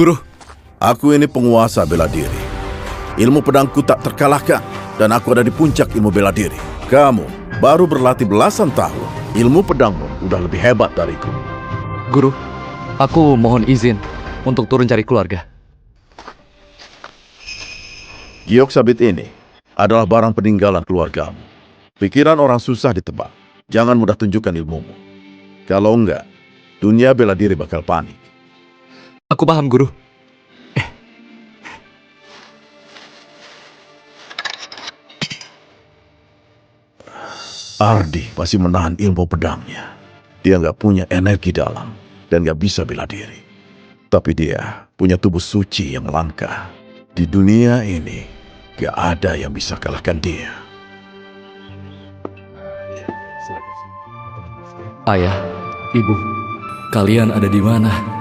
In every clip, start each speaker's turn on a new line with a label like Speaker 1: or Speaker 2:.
Speaker 1: Guru,
Speaker 2: aku ini penguasa bela diri. Ilmu pedangku tak terkalahkan, dan aku ada di puncak ilmu bela diri. Kamu baru berlatih belasan tahun. Ilmu pedangmu udah lebih hebat dariku.
Speaker 1: Guru, aku mohon izin untuk turun cari keluarga.
Speaker 2: Giok sabit ini adalah barang peninggalan keluargamu. Pikiran orang susah ditebak. Jangan mudah tunjukkan ilmumu. Kalau enggak, dunia bela diri bakal panik.
Speaker 1: Aku paham, Guru.
Speaker 2: Ardi masih menahan ilmu pedangnya. Dia nggak punya energi dalam dan nggak bisa bela diri. Tapi dia punya tubuh suci yang langka. Di dunia ini, nggak ada yang bisa kalahkan dia.
Speaker 1: Ayah, Ibu, kalian ada di mana?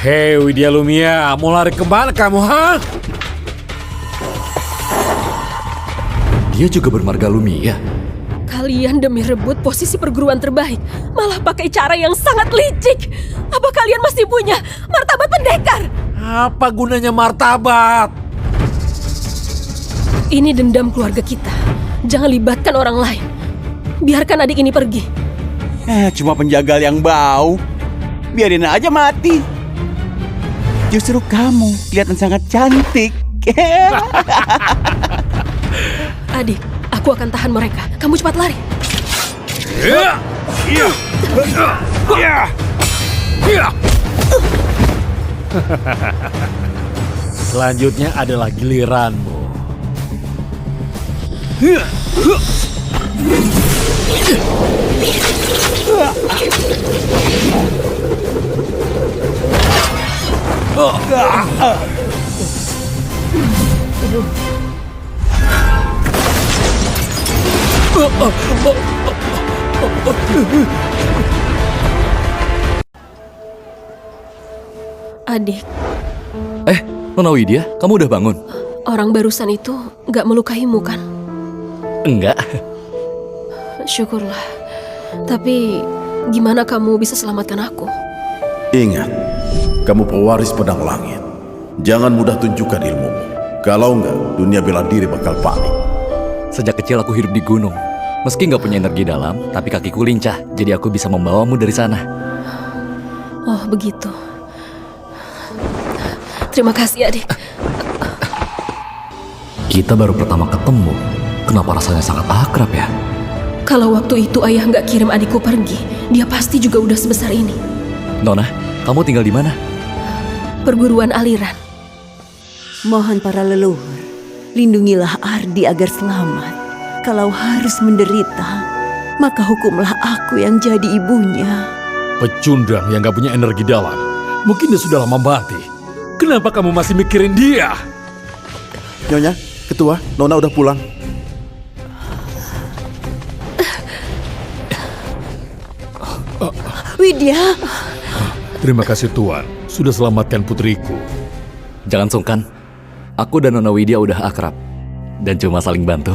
Speaker 3: Hei Widya Lumia, mau lari kemana kamu, ha?
Speaker 1: Dia juga bermarga Lumia.
Speaker 4: Kalian demi rebut posisi perguruan terbaik, malah pakai cara yang sangat licik. Apa kalian masih punya martabat pendekar?
Speaker 3: Apa gunanya martabat?
Speaker 4: Ini dendam keluarga kita. Jangan libatkan orang lain. Biarkan adik ini pergi.
Speaker 5: Cuma penjagal yang bau. Biarin aja mati. Justru kamu kelihatan sangat cantik.
Speaker 4: Adik, aku akan tahan mereka. Kamu cepat lari.
Speaker 3: Selanjutnya adalah giliranmu.
Speaker 4: Adik,
Speaker 1: Nona Widya, kamu udah bangun?
Speaker 4: orang barusan itu gak melukaimu kan?
Speaker 1: Enggak.
Speaker 4: Syukurlah. Tapi gimana kamu bisa selamatkan aku?
Speaker 2: Ingat, kamu pewaris pedang langit. Jangan mudah tunjukkan ilmumu. Kalau enggak, dunia bela diri bakal panik.
Speaker 1: Sejak kecil aku hidup di gunung. Meski nggak punya energi dalam, tapi kakiku lincah. Jadi aku bisa membawamu dari sana.
Speaker 4: Oh, begitu. Terima kasih, adik.
Speaker 1: Kita baru pertama ketemu. Kenapa rasanya sangat akrab ya?
Speaker 4: Kalau waktu itu ayah nggak kirim adikku pergi, dia pasti juga udah sebesar ini.
Speaker 1: Nona, kamu tinggal di mana?
Speaker 4: Perguruan aliran.
Speaker 6: Mohon para leluhur, lindungilah Ardi agar selamat. Kalau harus menderita, maka hukumlah aku yang jadi ibunya.
Speaker 3: Pecundang yang gak punya energi dalam. Mungkin dia sudah lama mati. Kenapa kamu masih mikirin dia?
Speaker 2: Nyonya, ketua, Nona udah pulang.
Speaker 6: Widya,
Speaker 3: Terima kasih Tuan, sudah selamatkan putriku.
Speaker 1: Jangan sungkan. Aku dan Nona Widya udah akrab. Dan cuma saling bantu.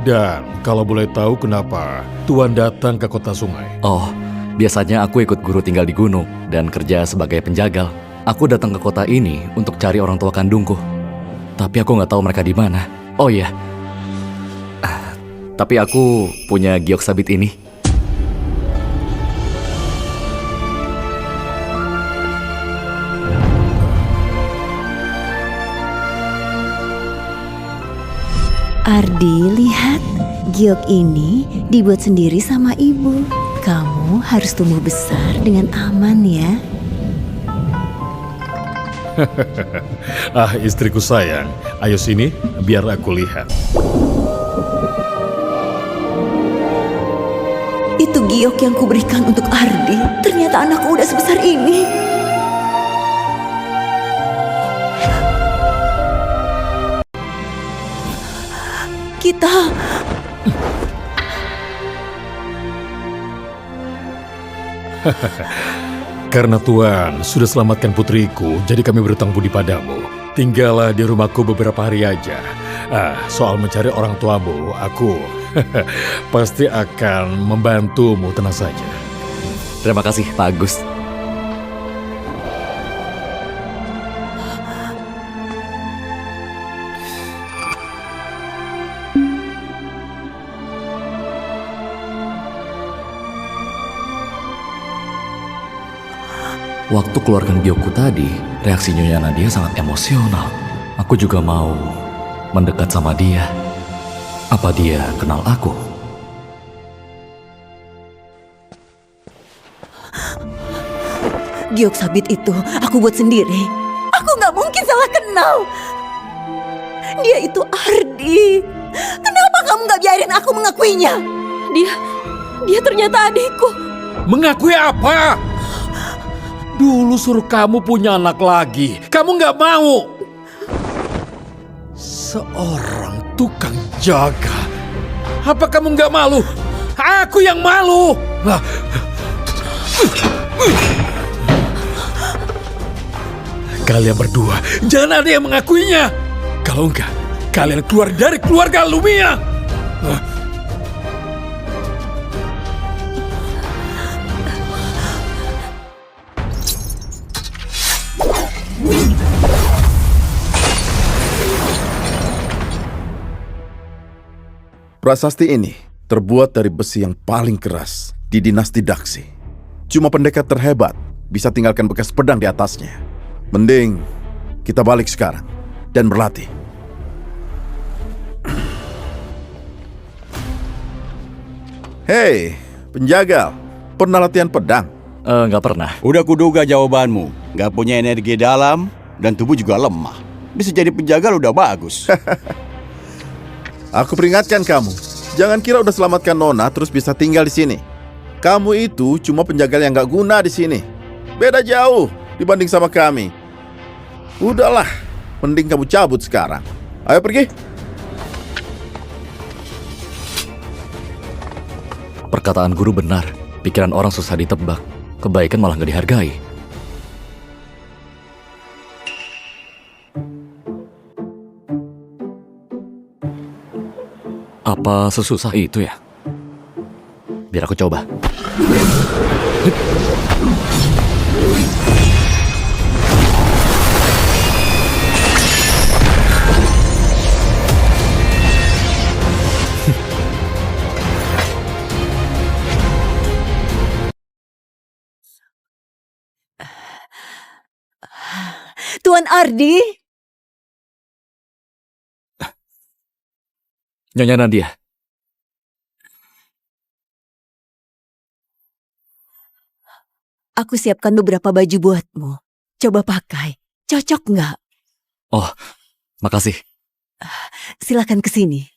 Speaker 3: Dan kalau boleh tahu kenapa Tuan datang ke kota sungai?
Speaker 1: Oh, biasanya aku ikut guru tinggal di gunung dan kerja sebagai penjagal. Aku datang ke kota ini untuk cari orang tua kandungku. Tapi aku nggak tahu mereka di mana. Oh iya, tapi aku punya giok sabit ini.
Speaker 6: Ardi, lihat. Giok ini dibuat sendiri sama ibu. Kamu harus tumbuh besar dengan aman ya.
Speaker 3: Istriku sayang, ayo sini biar aku lihat.
Speaker 6: Itu giok yang kuberikan untuk Ardi. Ternyata anakku udah sebesar ini. Kita...
Speaker 3: Karena Tuan sudah selamatkan putriku, jadi kami berhutang budi padamu. Tinggallah di rumahku beberapa hari aja. Soal mencari orang tuamu, aku Pasti akan membantumu, tenang saja.
Speaker 1: Terima kasih, Pak Agus. Waktu keluarkan Gyoku tadi, reaksi Nyonya Nadia sangat emosional. Aku juga mau mendekat sama dia. Apa dia kenal aku?
Speaker 6: Giok sabit itu aku buat sendiri. Aku nggak mungkin salah kenal. Dia itu Ardi. Kenapa kamu nggak biarin aku mengakuinya?
Speaker 4: Dia ternyata adikku.
Speaker 3: Mengakui apa? Dulu suruh kamu punya anak lagi. Kamu nggak mau. Seorang tukang jaga. Apa kamu nggak malu? Aku yang malu. Kalian berdua, jangan ada yang mengakuinya. Kalau enggak, kalian keluar dari keluarga Lumia.
Speaker 2: Prasasti ini terbuat dari besi yang paling keras di dinasti Daksi. Cuma pendekar terhebat bisa tinggalkan bekas pedang di atasnya. Mending kita balik sekarang dan berlatih. Hei, penjagal, pernah latihan pedang?
Speaker 1: Nggak pernah.
Speaker 5: Udah kuduga jawabanmu. Gak punya energi dalam dan tubuh juga lemah. Bisa jadi penjagal udah bagus.
Speaker 2: Aku peringatkan kamu, jangan kira udah selamatkan Nona terus bisa tinggal di sini. Kamu itu cuma penjagal yang gak guna di sini. Beda jauh dibanding sama kami. Udahlah, mending kamu cabut sekarang. Ayo pergi.
Speaker 1: Perkataan guru benar. Pikiran orang susah ditebak. Kebaikan malah nggak dihargai. Apa sesusah itu ya? Biar aku coba.
Speaker 6: Tuan Ardi,
Speaker 1: Nyonya Nadia.
Speaker 6: aku siapkan beberapa baju buatmu. Coba pakai. Cocok nggak?
Speaker 1: Oh, makasih.
Speaker 6: Silakan ke sini.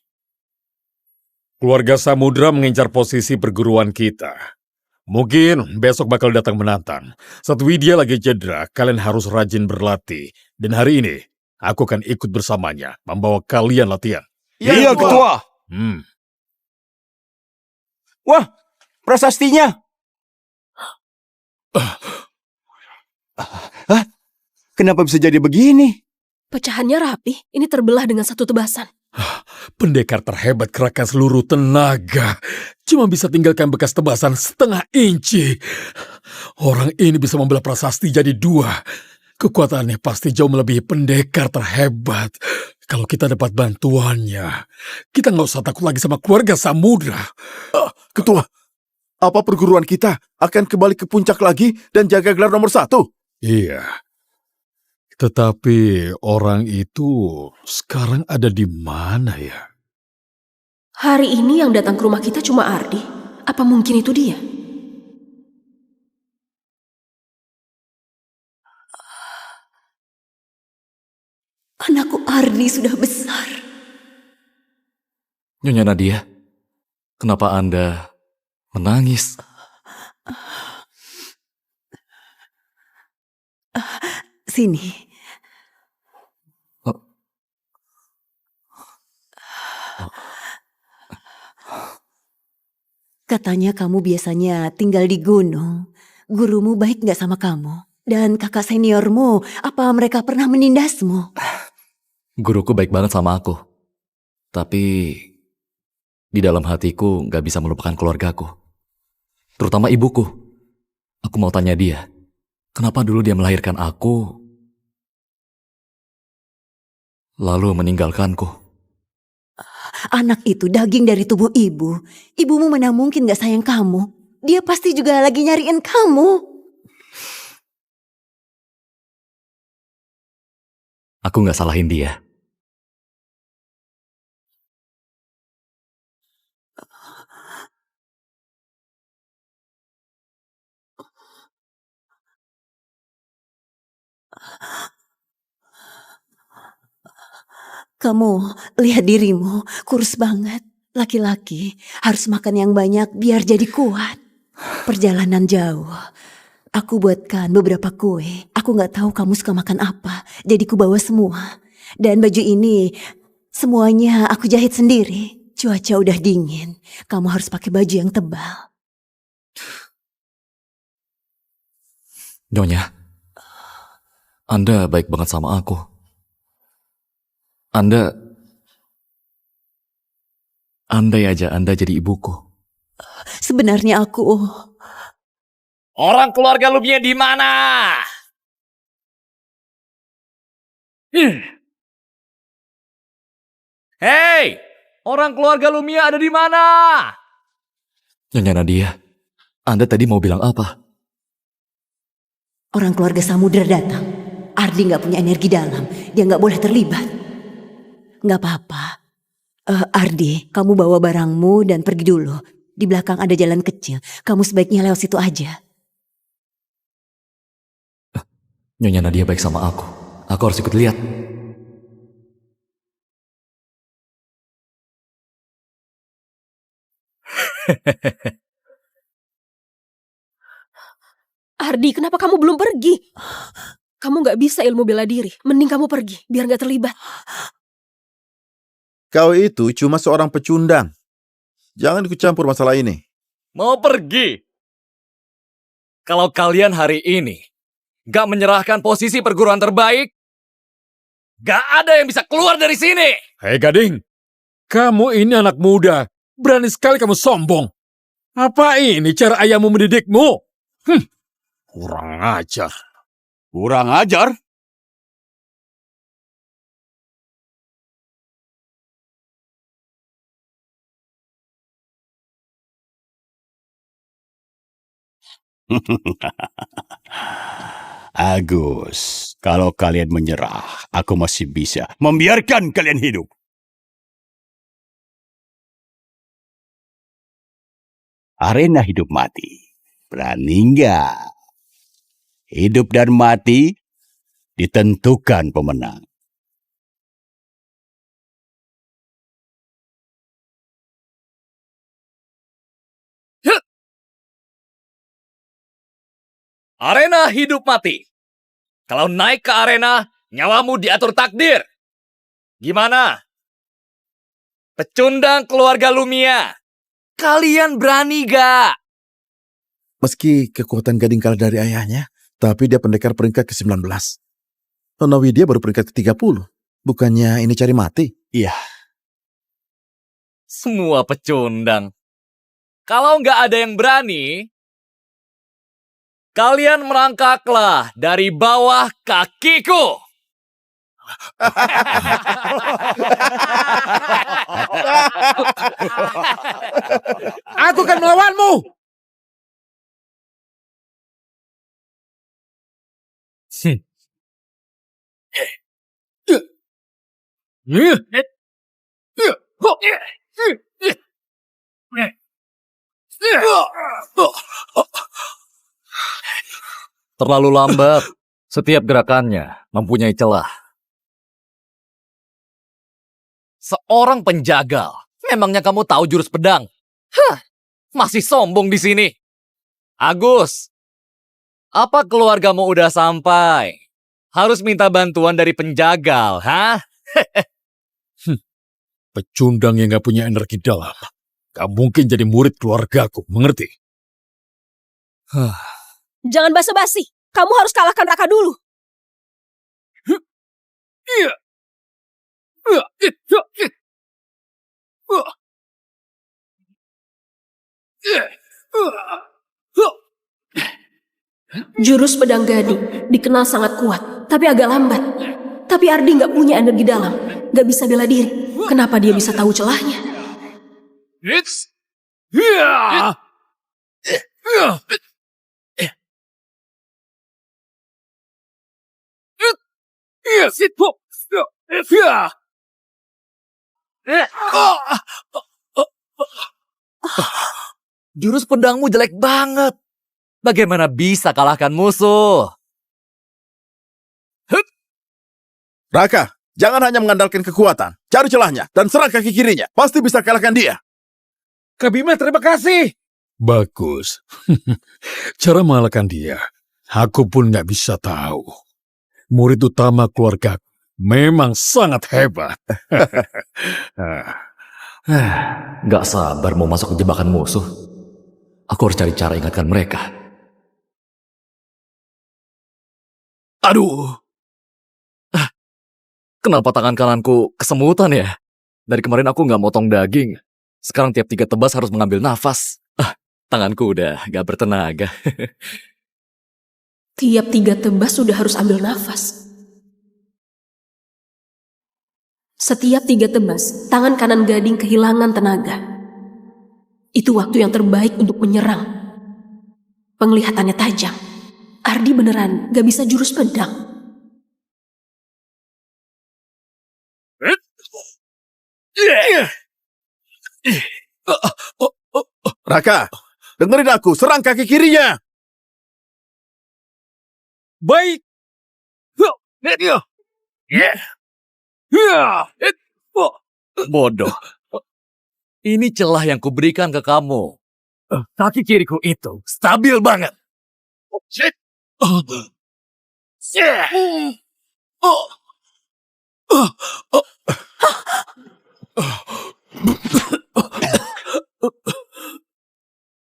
Speaker 3: Keluarga Samudra mengincar posisi perguruan kita. Mungkin besok bakal datang menantang. Saat Widya lagi cedera, kalian harus rajin berlatih. Dan hari ini, aku akan ikut bersamanya, membawa kalian latihan.
Speaker 5: Iya, Ketua. Wah, prasastinya. Hah? Kenapa bisa jadi begini?
Speaker 4: Pecahannya rapi, ini terbelah dengan satu tebasan.
Speaker 3: Pendekar terhebat kerahkan seluruh tenaga. Cuma bisa tinggalkan bekas tebasan setengah inci. Orang ini bisa membelah prasasti jadi dua. Kekuatannya pasti jauh melebihi pendekar terhebat. Kalau kita dapat bantuannya, kita nggak usah takut lagi sama keluarga Samudra.
Speaker 2: Ketua, apa perguruan kita akan kembali ke puncak lagi dan jaga gelar nomor 1?
Speaker 3: Iya. Tetapi orang itu sekarang ada di mana ya?
Speaker 4: Hari ini yang datang ke rumah kita cuma Ardi. Apa mungkin itu dia?
Speaker 6: Anakku Ardi sudah besar.
Speaker 1: Nyonya Nadia, kenapa Anda menangis?
Speaker 6: Sini. Katanya kamu biasanya tinggal di gunung. Gurumu baik nggak sama kamu? Dan kakak seniormu, apa mereka pernah menindasmu?
Speaker 1: Guruku baik banget sama aku. Tapi Di dalam hatiku gak bisa melupakan keluargaku. Terutama ibuku. Aku mau tanya dia, kenapa dulu dia melahirkan aku, lalu meninggalkanku?
Speaker 6: Anak itu daging dari tubuh ibu. Ibumu mana mungkin gak sayang kamu. Dia pasti juga lagi nyariin kamu.
Speaker 1: Aku gak salahin dia.
Speaker 6: Kamu lihat dirimu, kurus banget. Laki-laki harus makan yang banyak biar jadi kuat. Perjalanan jauh. Aku buatkan beberapa kue. Aku gak tahu kamu suka makan apa. Jadi ku bawa semua. Dan baju ini semuanya aku jahit sendiri. Cuaca udah dingin. Kamu harus pakai baju yang tebal.
Speaker 1: Nyonya, Anda baik banget sama aku. Andai aja Anda jadi ibuku.
Speaker 6: Sebenarnya aku...
Speaker 1: Orang keluarga Lumia di mana? Hei, orang keluarga Lumia ada di mana? Nyonya Nadia, Anda tadi mau bilang apa?
Speaker 6: Orang keluarga Samudra datang. Ardi gak punya energi dalam. Dia gak boleh terlibat. Gak apa-apa. Ardi, kamu bawa barangmu dan pergi dulu. Di belakang ada jalan kecil. Kamu sebaiknya lewat situ aja.
Speaker 1: Nyonya Nadia baik sama aku. Aku harus ikut lihat.
Speaker 4: Ardi, kenapa kamu belum pergi? Kamu gak bisa ilmu bela diri. Mending kamu pergi, biar gak terlibat.
Speaker 7: Kau itu cuma seorang pecundang. Jangan ikut campur masalah ini.
Speaker 1: Mau pergi? Kalau kalian hari ini gak menyerahkan posisi perguruan terbaik, gak ada yang bisa keluar dari sini.
Speaker 3: Hei Gading, kamu ini anak muda. Berani sekali kamu sombong. Apa ini cara ayahmu mendidikmu? Kurang ajar.
Speaker 5: Kurang ajar? Agus, kalau kalian menyerah, aku masih bisa membiarkan kalian hidup. Arena hidup mati. Berani nggak? Hidup dan mati ditentukan pemenang.
Speaker 1: Arena hidup mati. Kalau naik ke arena, nyawamu diatur takdir. Gimana? Pecundang keluarga Lumia. Kalian berani gak?
Speaker 7: Meski kekuatan Gading kalah dari ayahnya, tapi dia pendekar peringkat ke-19. Nona Widya baru peringkat ke-30. Bukannya ini cari mati?
Speaker 5: Iya,
Speaker 1: Semua pecundang. Kalau nggak ada yang berani, kalian merangkaklah dari bawah kakiku.
Speaker 3: Aku akan melawanmu.
Speaker 1: Terlalu lambat. Setiap gerakannya mempunyai celah. Seorang penjagal. Memangnya kamu tahu jurus pedang? Hah, masih sombong di sini. Agus, apa keluargamu udah sampai? Harus minta bantuan dari penjagal, hah?
Speaker 3: Pecundang yang gak punya energi dalam. Gak mungkin jadi murid keluargaku, mengerti?
Speaker 4: Jangan basa-basi. Kamu harus kalahkan Raka dulu. Jurus pedang gading dikenal sangat kuat, tapi agak lambat. Tapi Ardi nggak punya energi dalam, nggak bisa bela diri. Kenapa dia bisa tahu celahnya?
Speaker 1: Jurus pedangmu jelek banget. Bagaimana bisa kalahkan musuh?
Speaker 7: Raka, jangan hanya mengandalkan kekuatan. Cari celahnya dan serang kaki kirinya. Pasti bisa kalahkan dia.
Speaker 3: Kak Bima, terima kasih. Bagus. Cara mengalahkan dia, aku pun nggak bisa tahu. Murid utama keluarga memang sangat hebat.
Speaker 1: Gak sabar mau masuk ke jebakan musuh. Aku harus cari cara ingatkan mereka. Aduh. Kenapa tangan kananku kesemutan ya? Dari kemarin aku nggak motong daging. Sekarang tiap 3 tebas harus mengambil nafas. Tanganku udah gak bertenaga.
Speaker 4: Tiap 3 tebas sudah harus ambil nafas. Setiap 3 tebas, tangan kanan Gading kehilangan tenaga. Itu waktu yang terbaik untuk menyerang. Penglihatannya tajam. Ardi beneran gak bisa jurus pedang.
Speaker 7: Raka, dengerin aku. Serang kaki kirinya.
Speaker 3: Baik.
Speaker 1: Bodoh. Ini celah yang kuberikan ke kamu. Kaki kiriku itu stabil banget.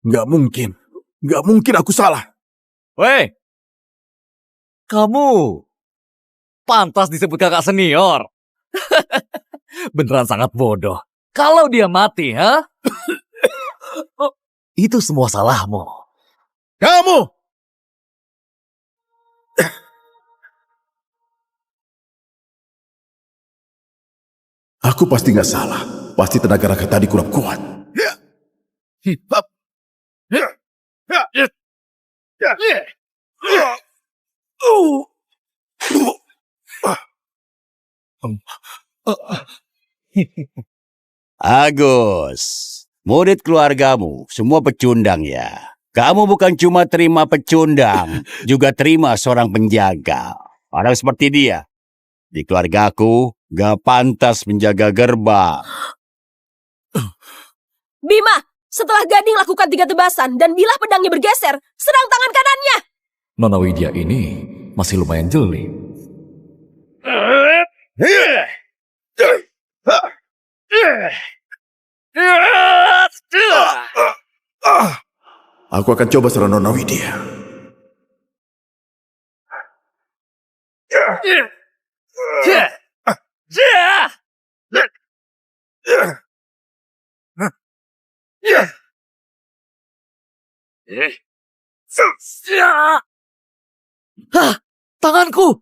Speaker 7: Nggak mungkin. Nggak mungkin aku salah.
Speaker 1: Weh, kamu pantas disebut kakak senior. Beneran sangat bodoh. Kalau dia mati, ha? Itu semua salahmu.
Speaker 7: Kamu! Aku pasti nggak salah. Pasti tenaga Raka tadi kurang kuat.
Speaker 5: Agus, murid keluargamu semua pecundang ya. Kamu bukan cuma terima pecundang, juga terima seorang penjaga. Orang seperti dia, di keluargaku gak pantas menjaga gerbang.
Speaker 4: Bima, setelah Gading lakukan 3 tebasan dan bilah pedangnya bergeser, serang tangan kanannya.
Speaker 1: Nona Widya ini masih lumayan jeli.
Speaker 7: Aku akan coba serang Nona Widya.
Speaker 1: Hah, tanganku!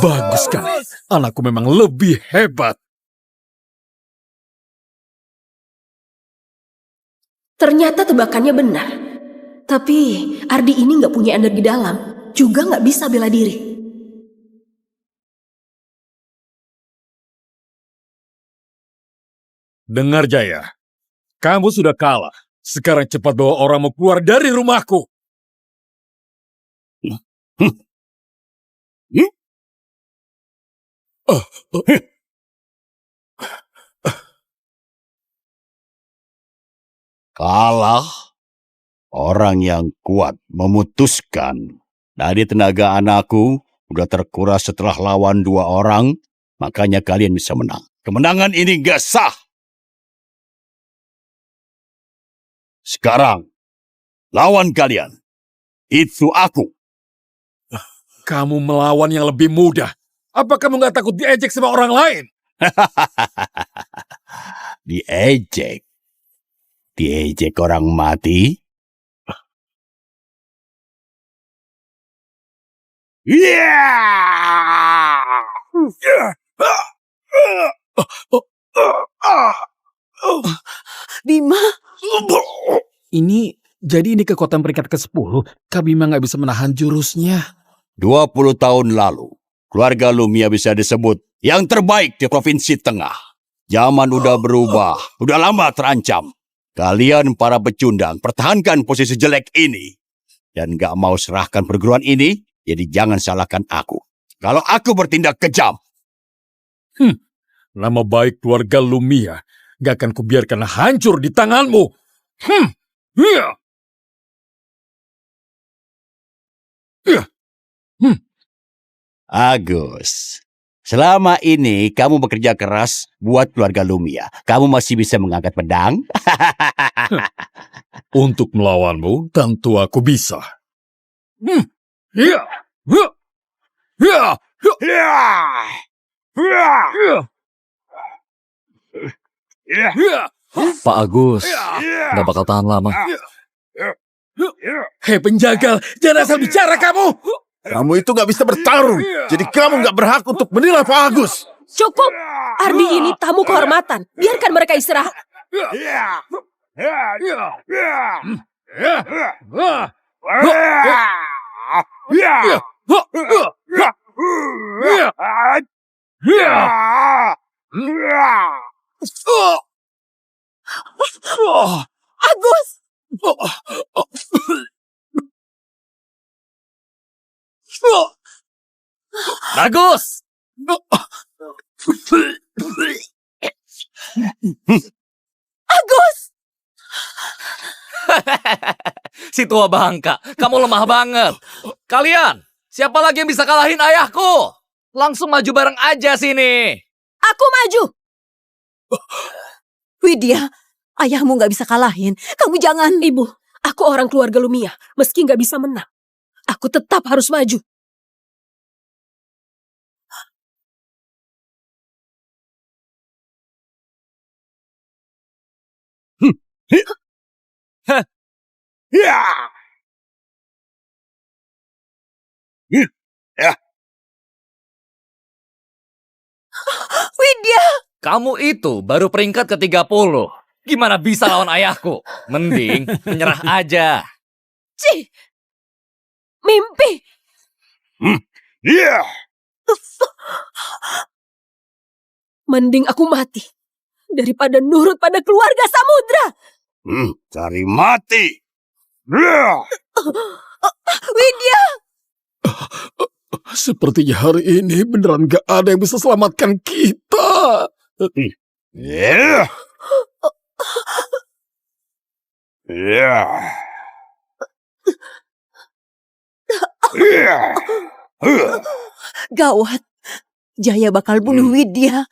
Speaker 3: Bagus sekali. Anakku memang lebih hebat.
Speaker 4: Ternyata tebakannya benar. Tapi Ardi ini nggak punya energi dalam, juga nggak bisa bela diri.
Speaker 3: Dengar Jaya, kamu sudah kalah. Sekarang cepat bawa orangmu keluar dari rumahku.
Speaker 5: Kalah, orang yang kuat memutuskan. Dari tenaga anakku udah terkuras setelah lawan 2 orang, makanya kalian bisa menang. Kemenangan ini gak sah. Sekarang, lawan kalian. Itu aku.
Speaker 3: Kamu melawan yang lebih mudah. Apa kamu nggak takut diejek sama orang lain?
Speaker 5: Diejek. Diejek orang mati.
Speaker 6: Bima,
Speaker 3: Jadi ini kekuatan peringkat ke-10. Kak Bima nggak bisa menahan jurusnya.
Speaker 5: 20 tahun lalu, keluarga Lumia bisa disebut yang terbaik di Provinsi Tengah. Zaman udah berubah, udah lama terancam. Kalian para pecundang, pertahankan posisi jelek ini. Dan gak mau serahkan perguruan ini, jadi jangan salahkan aku. Kalau aku bertindak kejam,
Speaker 3: Nama baik keluarga Lumia gak akan kubiarkan hancur di tanganmu. Iya.
Speaker 5: Agus, selama ini kamu bekerja keras buat keluarga Lumia. Kamu masih bisa mengangkat pedang?
Speaker 3: Untuk melawanmu, tentu aku bisa. Iya. Iya. Iya.
Speaker 1: Pak Agus, nggak bakal tahan lama.
Speaker 3: Hei penjagal, jangan asal bicara kamu.
Speaker 7: Kamu itu gak bisa bertarung. Jadi kamu gak berhak untuk menilai Pak Agus.
Speaker 4: Cukup! Ardi ini tamu kehormatan. Biarkan mereka istirahat. Agus!
Speaker 1: Bagus!
Speaker 4: Agus!
Speaker 1: Si tua bangka, kamu lemah banget. Kalian, siapa lagi yang bisa kalahin ayahku? Langsung maju bareng aja sini.
Speaker 4: Aku maju!
Speaker 6: Widya, ayahmu gak bisa kalahin. Kamu jangan.
Speaker 4: Ibu, aku orang keluarga Lumia. Meski nggak bisa menang, aku tetap harus maju.
Speaker 6: Widya,
Speaker 1: Kamu itu baru peringkat ke-30. Gimana bisa lawan ayahku? Mending menyerah aja.
Speaker 4: Cih! Mimpi! Mending aku mati daripada nurut pada keluarga Samudra.
Speaker 5: Cari mati.
Speaker 6: Widya.
Speaker 3: Sepertinya hari ini beneran gak ada yang bisa selamatkan kita.
Speaker 6: Gawat. Jaya bakal bunuh Widya.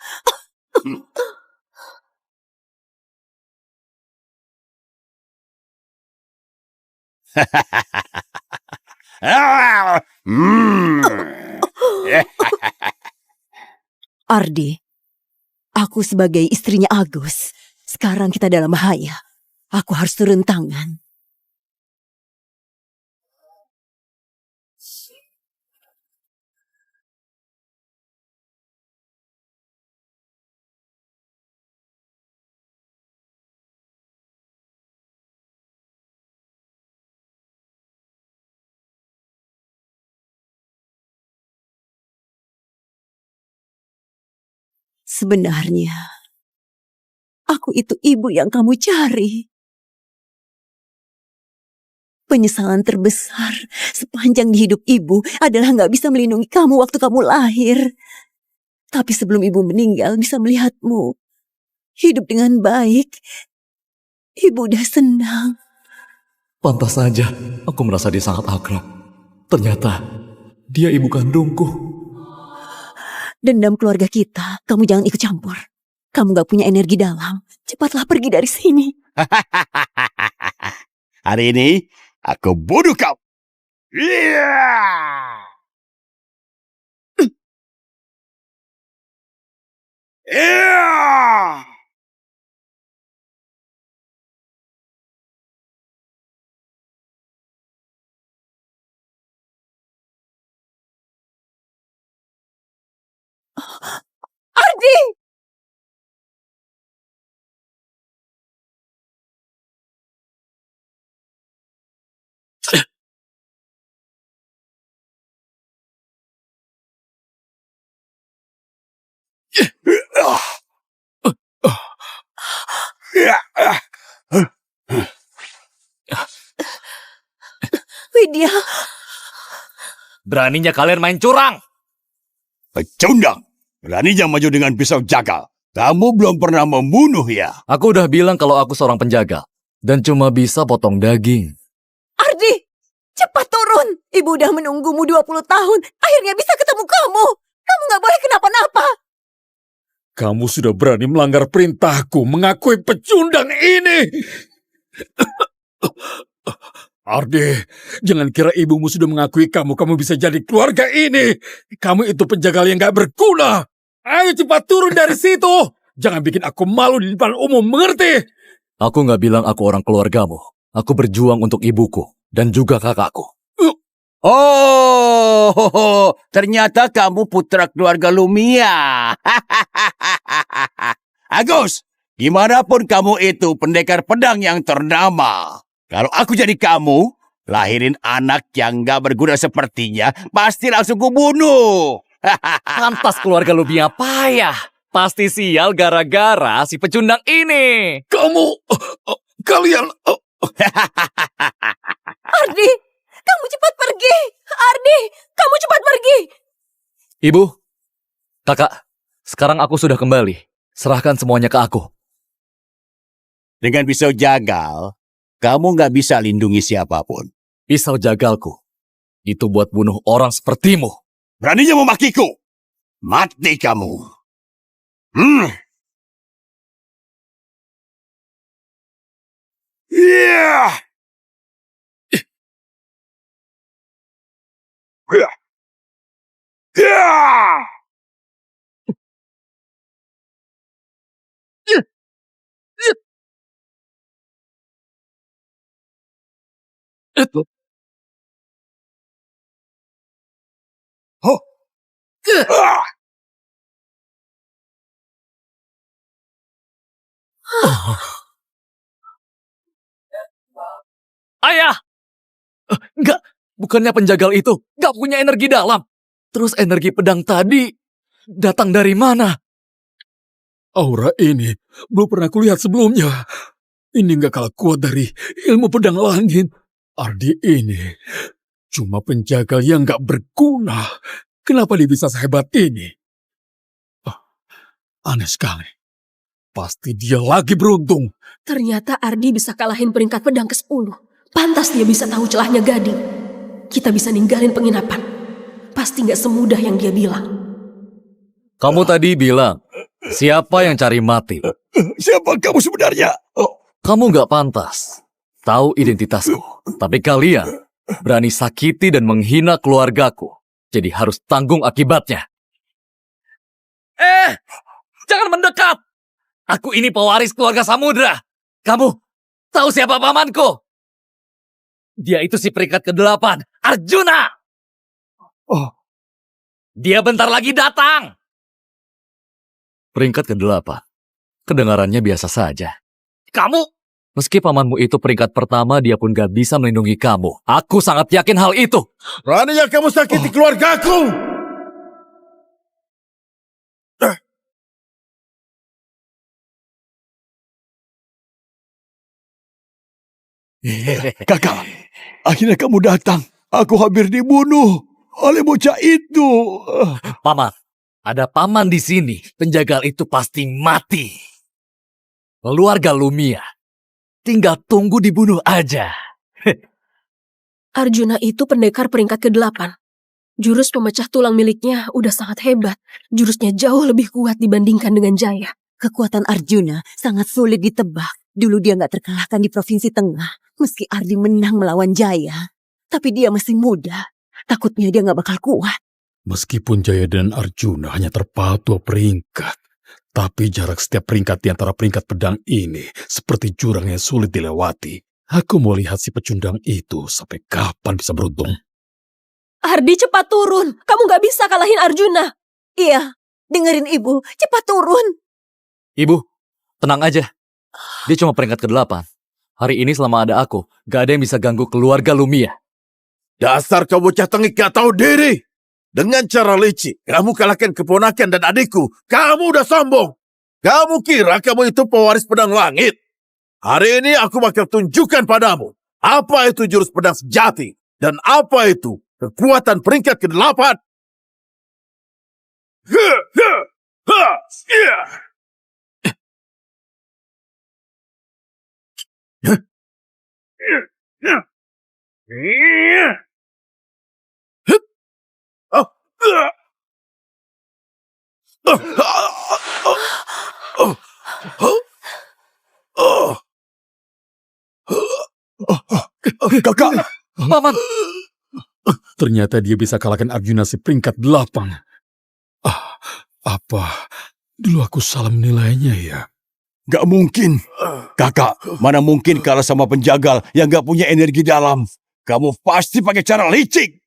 Speaker 6: Ardi, aku sebagai istrinya Agus, sekarang kita dalam bahaya. Aku harus turun tangan. Sebenarnya, aku itu ibu yang kamu cari. Penyesalan terbesar sepanjang di hidup ibu adalah gak bisa melindungi kamu waktu kamu lahir. Tapi sebelum ibu meninggal bisa melihatmu hidup dengan baik. Ibu udah senang.
Speaker 1: Pantas saja, aku merasa dia sangat akrab. Ternyata, dia ibu kandungku.
Speaker 6: Dendam keluarga kita, kamu jangan ikut campur. Kamu gak punya energi dalam. Cepatlah pergi dari sini.
Speaker 5: Hari ini, aku bunuh kau. Iya!
Speaker 6: Ardi! Widya,
Speaker 1: Beraninya kalian main curang.
Speaker 5: Pecundang, beraninya maju dengan pisau jagal. Kamu belum pernah membunuh ya?
Speaker 1: Aku udah bilang kalau aku seorang penjaga. Dan cuma bisa potong daging.
Speaker 6: Ardi! Cepat turun! Ibu udah menunggumu 20 tahun. Akhirnya bisa ketemu kamu. Kamu gak boleh kenapa-napa.
Speaker 3: Kamu sudah berani melanggar perintahku mengakui pecundang ini. Ardi, jangan kira ibumu sudah mengakui kamu bisa jadi keluarga ini. Kamu itu penjagal yang gak berguna. Ayo cepat turun dari situ. Jangan bikin aku malu di depan umum, mengerti?
Speaker 1: Aku nggak bilang aku orang keluargamu. Aku berjuang untuk ibuku dan juga kakakku.
Speaker 5: Oh, ternyata kamu putra keluarga Lumia. Agus, gimana pun kamu itu pendekar pedang yang ternama. Kalau aku jadi kamu, lahirin anak yang gak berguna sepertinya, pasti langsung kubunuh.
Speaker 1: Pantas keluarga Lumia payah. Pasti sial gara-gara si pecundang ini.
Speaker 3: Kalian...
Speaker 6: Ardi, kamu cepat pergi. Ardi, kamu cepat pergi.
Speaker 1: Ibu, kakak, sekarang aku sudah kembali. Serahkan semuanya ke aku.
Speaker 5: Dengan pisau jagal, kamu gak bisa lindungi siapapun.
Speaker 1: Pisau jagalku. Itu buat bunuh orang sepertimu.
Speaker 5: Beraninya memakiku. Mati kamu. Yeah! Yeah!
Speaker 1: Itu.
Speaker 5: Ah!
Speaker 1: Ayah! Enggak, bukannya penjagal itu enggak punya energi dalam. Terus energi pedang tadi datang dari mana?
Speaker 3: Aura ini belum pernah kulihat sebelumnya. Ini nggak kalah kuat dari ilmu pedang langit. Ardi ini cuma penjagal yang nggak berguna. Kenapa dia bisa sehebat ini? Aneh sekali. Pasti dia lagi beruntung.
Speaker 4: Ternyata Ardi bisa kalahin peringkat pedang ke-10. Pantas dia bisa tahu celahnya Gading. Kita bisa ninggalin penginapan. Pasti nggak semudah yang dia bilang.
Speaker 1: Kamu tadi bilang, siapa yang cari mati?
Speaker 5: Siapa kamu sebenarnya?
Speaker 1: Kamu nggak pantas tahu identitasku. Tapi kalian berani sakiti dan menghina keluargaku. Jadi harus tanggung akibatnya. Jangan mendekat! Aku ini pewaris keluarga Samudra. Kamu tahu siapa pamanku? Dia itu si peringkat ke-8, Arjuna! Dia bentar lagi datang! Peringkat ke-8. Kedengarannya biasa saja. Kamu? Meski pamanmu itu peringkat pertama, dia pun gak bisa melindungi kamu. Aku sangat yakin hal itu.
Speaker 7: Beraninya kamu sakiti keluargaku!
Speaker 5: Kakak, akhirnya kamu datang. Aku hampir dibunuh oleh bocah itu.
Speaker 1: Paman, ada paman di sini. Penjagal itu pasti mati. Keluarga Lumia, tinggal tunggu dibunuh aja.
Speaker 4: Arjuna itu pendekar peringkat ke-8. Jurus pemecah tulang miliknya udah sangat hebat. Jurusnya jauh lebih kuat dibandingkan dengan Jaya.
Speaker 6: Kekuatan Arjuna sangat sulit ditebak. Dulu dia gak terkalahkan di Provinsi Tengah. Meski Ardi menang melawan Jaya. Tapi dia masih muda. Takutnya dia gak bakal kuat.
Speaker 3: Meskipun Jaya dan Arjuna hanya terpaut 2 peringkat, Tapi jarak setiap peringkat di antara peringkat pedang ini seperti jurang yang sulit dilewati. Aku mau lihat si pecundang itu sampai kapan bisa beruntung.
Speaker 4: Ardi, cepat turun. Kamu gak bisa kalahin Arjuna.
Speaker 6: Iya, dengerin ibu, cepat turun.
Speaker 1: Ibu, tenang aja. Dia cuma peringkat ke-8. Hari ini selama ada aku, gak ada yang bisa ganggu keluarga Lumia.
Speaker 2: Dasar kau bocah tengik gak tahu diri. Dengan cara licik, kamu kalahkan keponakan dan adikku. Kamu udah sombong. Kamu kira kamu itu pewaris pedang langit? Hari ini aku bakal tunjukkan padamu apa itu jurus pedang sejati dan apa itu kekuatan peringkat ke-8.
Speaker 3: Kakak!
Speaker 1: Paman,
Speaker 3: Ternyata dia bisa kalahkan Arjuna si peringkat 8. Apa dulu aku salah menilainya ya?
Speaker 5: Gak mungkin. Kakak, mana mungkin kalah sama penjagal yang gak punya energi dalam. Kamu pasti pakai cara licik.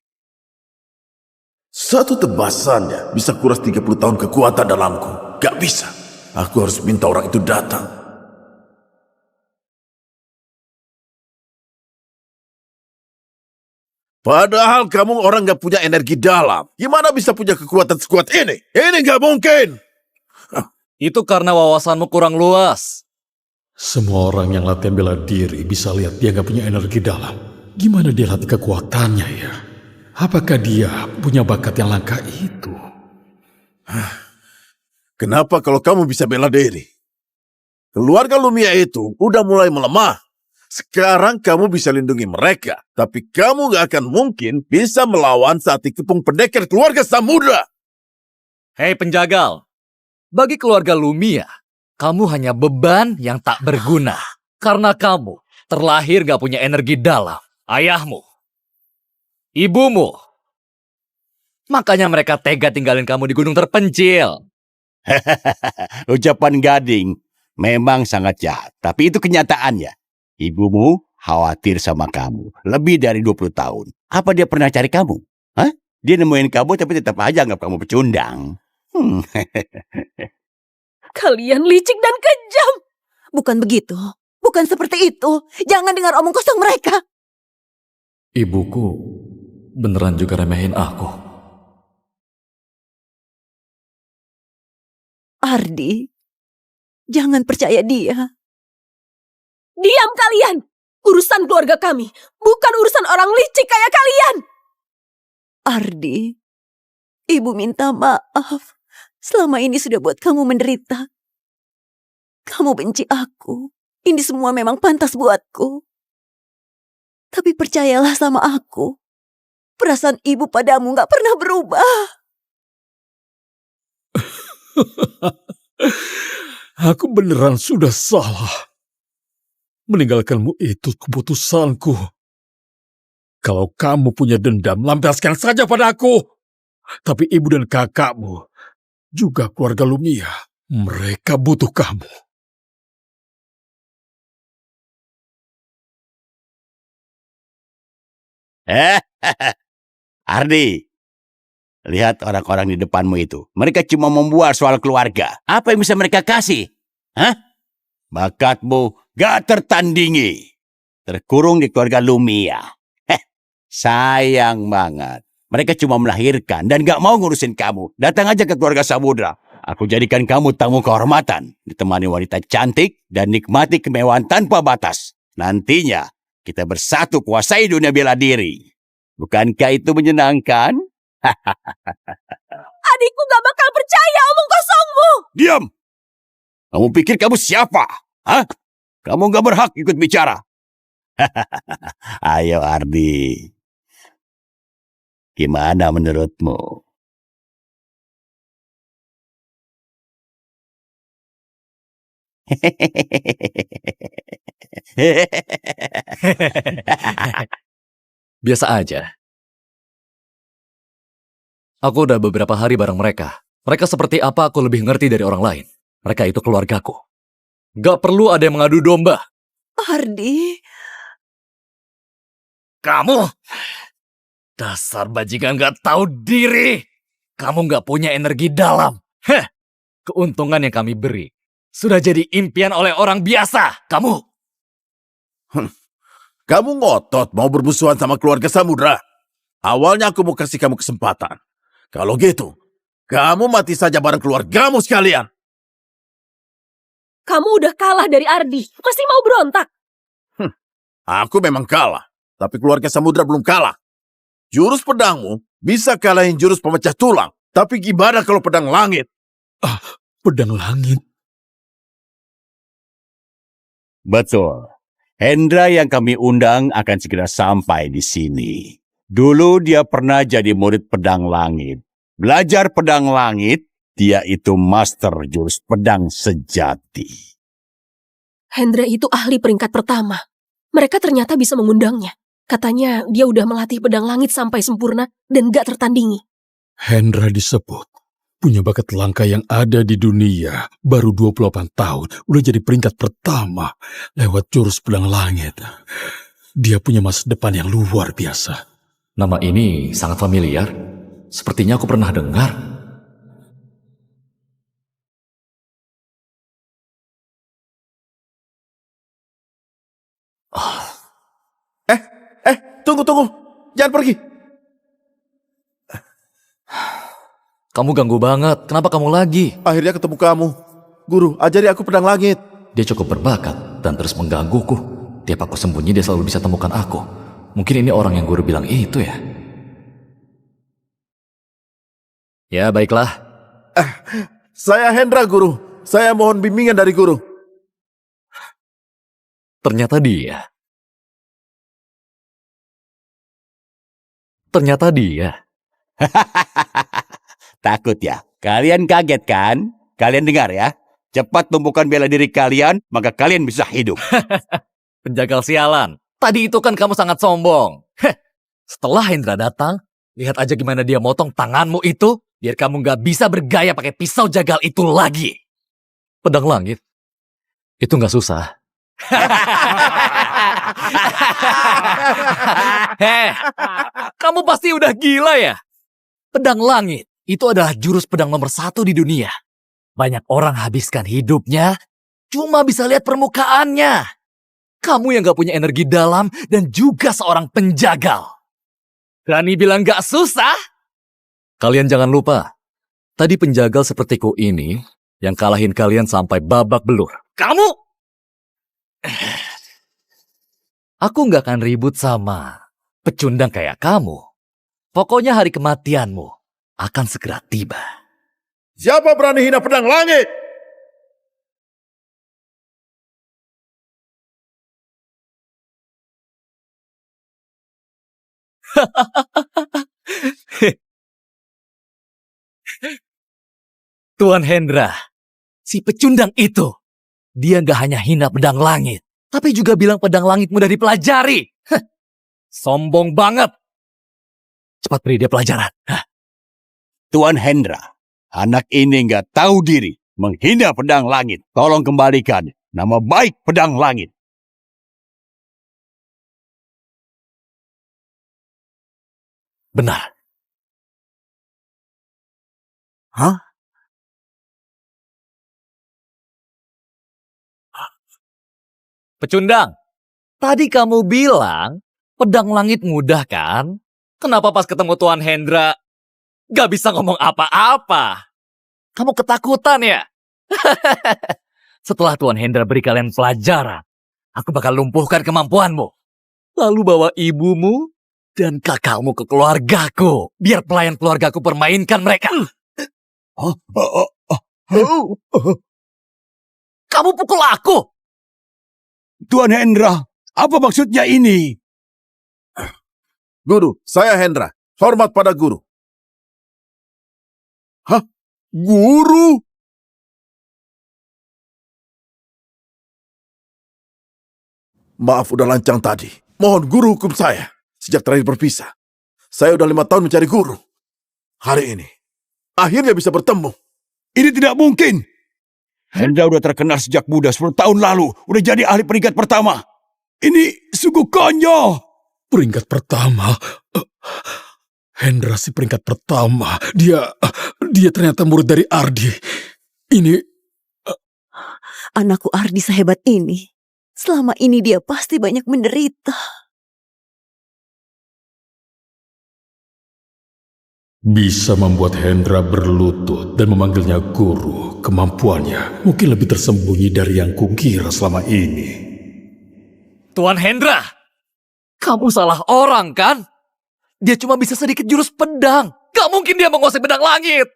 Speaker 2: Satu tebasannya bisa kuras 30 tahun kekuatan dalamku. Gak bisa. Aku harus minta orang itu datang. Padahal kamu orang gak punya energi dalam. Gimana bisa punya kekuatan sekuat ini? Ini gak mungkin.
Speaker 1: itu karena wawasanmu kurang luas.
Speaker 3: Semua orang yang latihan bela diri bisa lihat dia gak punya energi dalam. Gimana dia latih kekuatannya ya? Apakah dia punya bakat yang langka itu?
Speaker 2: Kenapa kalau kamu bisa bela diri? Keluarga Lumia itu udah mulai melemah. Sekarang kamu bisa lindungi mereka. Tapi kamu gak akan mungkin bisa melawan saat dikepung pendekar keluarga Samudra.
Speaker 1: Hei penjagal, bagi keluarga Lumia, kamu hanya beban yang tak berguna. Karena kamu terlahir gak punya energi dalam. Ayahmu, ibumu. Makanya mereka tega tinggalin kamu di gunung terpencil.
Speaker 5: Ucapan Gading memang sangat jahat. Tapi itu kenyataannya. Ibumu khawatir sama kamu. Lebih dari 20 tahun. Apa dia pernah cari kamu? Hah? Dia nemuin kamu tapi tetap aja anggap kamu pecundang.
Speaker 4: Kalian licik dan kejam.
Speaker 6: Bukan begitu. Bukan seperti itu. Jangan dengar omong kosong mereka.
Speaker 1: Ibuku beneran juga remehin aku.
Speaker 6: Ardi, jangan percaya dia.
Speaker 4: Diam kalian. Urusan keluarga kami. Bukan urusan orang licik kayak kalian.
Speaker 6: Ardi, ibu minta maaf. Selama ini sudah buat kamu menderita. Kamu benci aku. Ini semua memang pantas buatku. Tapi percayalah sama aku. Perasaan ibu padamu gak pernah berubah.
Speaker 3: Aku beneran sudah salah. Meninggalkanmu itu keputusanku. Kalau kamu punya dendam, lampiaskan saja padaku. Tapi ibu dan kakakmu, juga keluarga Lumia, mereka butuh kamu.
Speaker 5: Ardi, lihat orang-orang di depanmu itu. Mereka cuma membual soal keluarga. Apa yang bisa mereka kasih? Hah? Bakatmu gak tertandingi. Terkurung di keluarga Lumia. Sayang banget. Mereka cuma melahirkan dan gak mau ngurusin kamu. Datang aja ke keluarga Samudra. Aku jadikan kamu tamu kehormatan. Ditemani wanita cantik dan nikmati kemewahan tanpa batas. Nantinya kita bersatu kuasai dunia bela diri. Bukankah itu menyenangkan?
Speaker 4: Adikku gak bakal percaya omong kosongmu.
Speaker 5: Diam! Kamu pikir kamu siapa? Hah? Kamu gak berhak ikut bicara. Ayo Ardi. Gimana menurutmu?
Speaker 1: Biasa aja. Aku udah beberapa hari bareng mereka. Mereka seperti apa aku lebih ngerti dari orang lain. Mereka itu keluargaku. Gak perlu ada yang mengadu domba.
Speaker 6: Ardi,
Speaker 1: Kamu! Dasar bajingan gak tahu diri. Kamu gak punya energi dalam. Heh, keuntungan yang kami beri sudah jadi impian oleh orang biasa. Kamu!
Speaker 7: Kamu ngotot mau bermusuhan sama keluarga Samudra. Awalnya aku mau kasih kamu kesempatan. Kalau gitu, kamu mati saja bareng keluargamu sekalian.
Speaker 4: Kamu udah kalah dari Ardi, masih mau berontak?
Speaker 7: Aku memang kalah, tapi keluarga Samudra belum kalah. Jurus pedangmu bisa kalahin jurus pemecah tulang. Tapi gimana kalau pedang langit?
Speaker 3: Pedang langit.
Speaker 5: Betul. Hendra yang kami undang akan segera sampai di sini. Dulu dia pernah jadi murid pedang langit. Belajar pedang langit, dia itu master jurus pedang sejati.
Speaker 4: Hendra itu ahli peringkat pertama. Mereka ternyata bisa mengundangnya. Katanya dia udah melatih pedang langit sampai sempurna dan gak tertandingi.
Speaker 3: Hendra disebut punya bakat langka yang ada di dunia. Baru 28 tahun, udah jadi peringkat pertama lewat jurus pedang langit. Dia punya masa depan yang luar biasa.
Speaker 1: Nama ini sangat familiar. Sepertinya aku pernah dengar.
Speaker 7: Tunggu. Jangan pergi.
Speaker 1: Kamu ganggu banget. Kenapa kamu lagi?
Speaker 7: Akhirnya ketemu kamu. Guru, ajari aku pedang langit.
Speaker 1: Dia cukup berbakat dan terus menggangguku. Tiap aku sembunyi, dia selalu bisa temukan aku. Mungkin ini orang yang guru bilang itu ya. Ya, baiklah.
Speaker 7: Saya Hendra, Guru. Saya mohon bimbingan dari Guru.
Speaker 1: Ternyata dia. Ternyata dia.
Speaker 5: Takut ya? Kalian kaget kan? Kalian dengar ya? Cepat tumbuhkan bela diri kalian, maka kalian bisa hidup.
Speaker 1: Penjagal sialan. Tadi itu kan kamu sangat sombong. Heh. Setelah Hendra datang, lihat aja gimana dia motong tanganmu itu, biar kamu gak bisa bergaya pakai pisau jagal itu lagi. Pedang langit. Itu gak susah. Heh, kamu pasti udah gila ya? Pedang langit itu adalah jurus pedang nomor 1 di dunia. Banyak orang habiskan hidupnya cuma bisa lihat permukaannya. Kamu yang gak punya energi dalam dan juga seorang penjagal. Berani bilang gak susah? Kalian jangan lupa, tadi penjagal sepertiku ini yang kalahin kalian sampai babak belur. Kamu! Aku nggak akan ribut sama pecundang kayak kamu. Pokoknya hari kematianmu akan segera tiba.
Speaker 7: Siapa berani hina pedang langit?
Speaker 1: Tuan Hendra, si pecundang itu, dia nggak hanya hina pedang langit, tapi juga bilang pedang langit mudah dipelajari. Heh, sombong banget. Cepat beri dia pelajaran. Hah.
Speaker 5: Tuan Hendra, anak ini nggak tahu diri, menghina pedang langit. Tolong kembalikan nama baik pedang langit.
Speaker 1: Benar.
Speaker 7: Hah?
Speaker 1: Pecundang, tadi kamu bilang pedang langit mudah kan? Kenapa pas ketemu Tuan Hendra gak bisa ngomong apa-apa? Kamu ketakutan ya? Setelah Tuan Hendra beri kalian pelajaran, aku bakal lumpuhkan kemampuanmu. Lalu bawa ibumu dan kakakmu ke keluargaku. Biar pelayan keluargaku permainkan mereka. Kamu pukul aku!
Speaker 5: Tuan Hendra, apa maksudnya ini?
Speaker 7: Guru, saya Hendra. Hormat pada Guru. Hah? Guru? Maaf udah lancang tadi. Mohon Guru hukum saya. Sejak terakhir berpisah, saya udah 5 tahun mencari Guru. Hari ini, akhirnya bisa bertemu.
Speaker 5: Ini tidak mungkin. Hendra udah terkenal sejak muda 10 tahun lalu. Udah jadi ahli peringkat pertama. Ini sungguh konyol.
Speaker 3: Peringkat pertama. Hendra si peringkat pertama. Dia ternyata murid dari Ardi. Ini
Speaker 6: Anakku Ardi sehebat ini. Selama ini dia pasti banyak menderita.
Speaker 3: bisa membuat Hendra berlutut dan memanggilnya guru. Kemampuannya mungkin lebih tersembunyi dari yang kukira selama ini.
Speaker 1: Tuan Hendra, kamu salah orang kan? Dia cuma bisa sedikit jurus pedang. Gak mungkin dia menguasai pedang langit.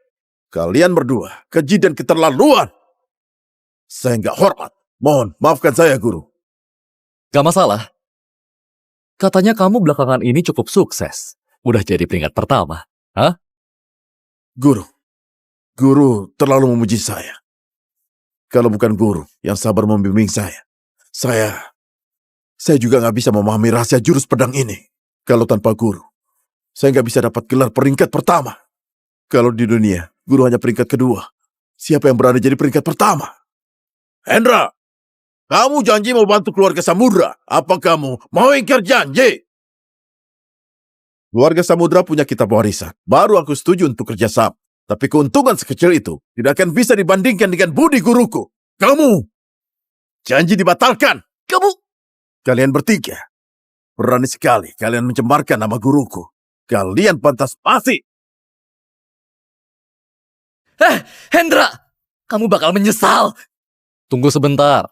Speaker 7: Kalian berdua keji dan keterlaluan. Saya nggak hormat. Mohon maafkan saya, Guru.
Speaker 1: Gak masalah. Katanya kamu belakangan ini cukup sukses. Udah jadi peringkat pertama. Hah?
Speaker 7: Guru terlalu memuji saya. Kalau bukan guru yang sabar membimbing saya juga nggak bisa memahami rahasia jurus pedang ini. Kalau tanpa guru, saya nggak bisa dapat gelar peringkat pertama. Kalau di dunia, guru hanya peringkat kedua. Siapa yang berani jadi peringkat pertama? Hendra, kamu janji mau bantu keluarga Samudra. Apa kamu mau ingkar janji? Keluarga Samudra punya kitab warisan. Baru aku setuju untuk kerjasama. Tapi keuntungan sekecil itu tidak akan bisa dibandingkan dengan budi guruku. Kamu, janji dibatalkan. Kalian bertiga, berani sekali kalian mencemarkan nama guruku. Kalian pantas mati.
Speaker 1: Hendra, kamu bakal menyesal. Tunggu sebentar.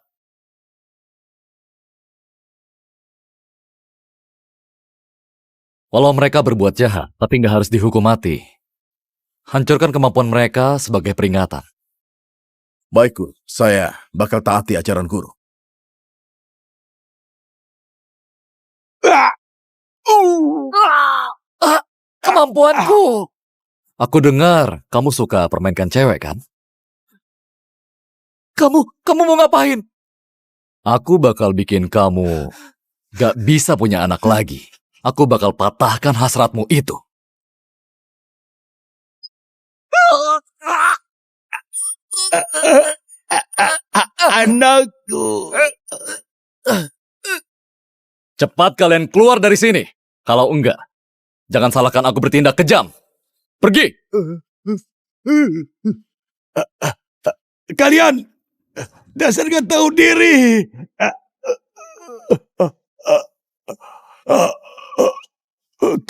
Speaker 1: Walau mereka berbuat jahat, tapi nggak harus dihukum mati. Hancurkan kemampuan mereka sebagai peringatan.
Speaker 7: Baik, Guru. Saya bakal taati ajaran guru.
Speaker 1: Kemampuanku! Aku dengar kamu suka permainkan cewek, kan? Kamu mau ngapain? Aku bakal bikin kamu gak bisa punya anak lagi. Aku bakal patahkan hasratmu itu.
Speaker 5: Anakku.
Speaker 1: Cepat kalian keluar dari sini. Kalau enggak, jangan salahkan aku bertindak kejam. Pergi!
Speaker 5: Kalian dasar gak tahu diri.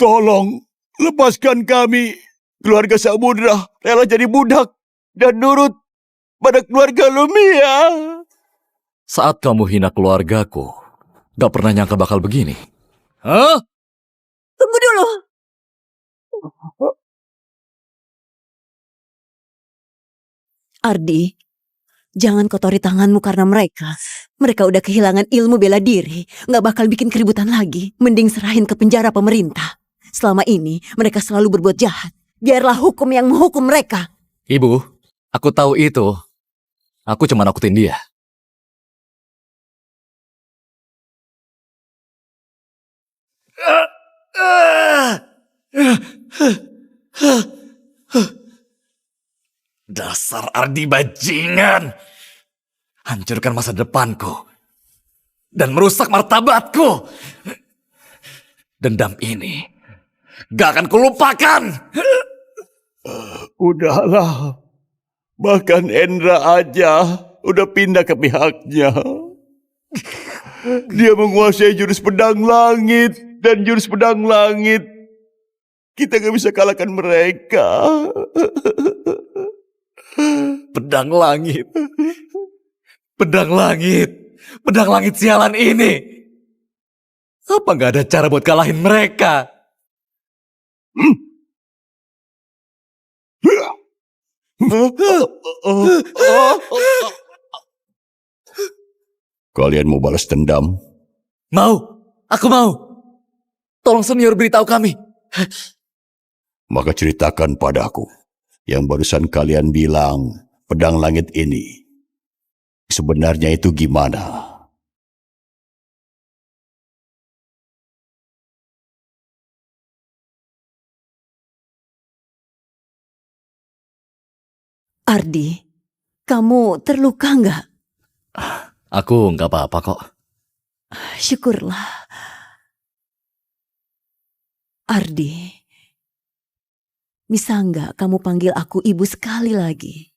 Speaker 5: Tolong lepaskan kami. Keluarga Samudra rela jadi budak dan nurut pada keluarga Lumia.
Speaker 1: Saat kamu hina keluargaku, gak pernah nyangka bakal begini. Hah?
Speaker 6: Tunggu dulu. Ardi, jangan kotori tanganmu karena mereka. Mereka udah kehilangan ilmu bela diri. Nggak bakal bikin keributan lagi. Mending serahin ke penjara pemerintah. Selama ini mereka selalu berbuat jahat. Biarlah hukum yang menghukum mereka.
Speaker 1: Ibu, aku tahu itu. Aku cuma nakutin dia. Dasar Ardi bajingan. Hancurkan masa depanku. Dan merusak martabatku. Dendam ini gak akan kulupakan.
Speaker 5: Udahlah. Bahkan Endra aja udah pindah ke pihaknya. Dia menguasai jurus pedang langit. Dan jurus pedang langit kita gak bisa kalahkan mereka.
Speaker 1: Pedang langit. Pedang langit. Pedang langit sialan ini. Apa gak ada cara buat kalahin mereka?
Speaker 5: Kalian mau balas dendam?
Speaker 1: Mau. Aku mau. Tolong senior beritahu kami.
Speaker 5: Maka ceritakan padaku. Yang barusan kalian bilang pedang langit ini. Sebenarnya itu gimana?
Speaker 6: Ardi, kamu terluka nggak?
Speaker 1: Aku nggak apa-apa kok.
Speaker 6: Syukurlah. Ardi, bisa nggak kamu panggil aku ibu sekali lagi?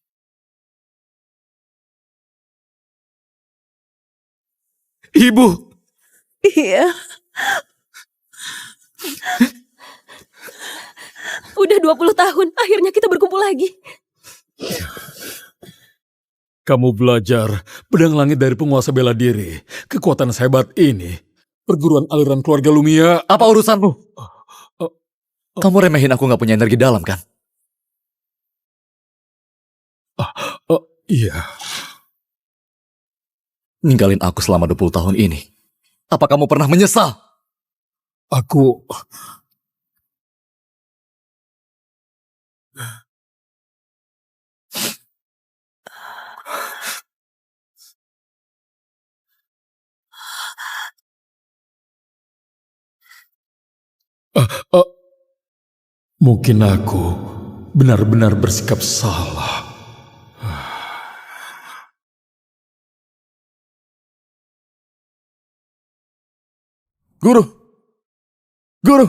Speaker 1: Ibu!
Speaker 6: Iya.
Speaker 4: Udah 20 tahun, akhirnya kita berkumpul lagi.
Speaker 3: Kamu belajar pedang langit dari penguasa bela diri. Kekuatan sehebat ini. Perguruan aliran keluarga Lumia.
Speaker 1: Apa urusanmu? Kamu remehin aku nggak punya energi dalam kan?
Speaker 3: Iya.
Speaker 1: Ninggalin aku selama 20 tahun ini. Apa kamu pernah menyesal?
Speaker 3: Aku... Mungkin aku benar-benar bersikap salah.
Speaker 7: Guru! Guru!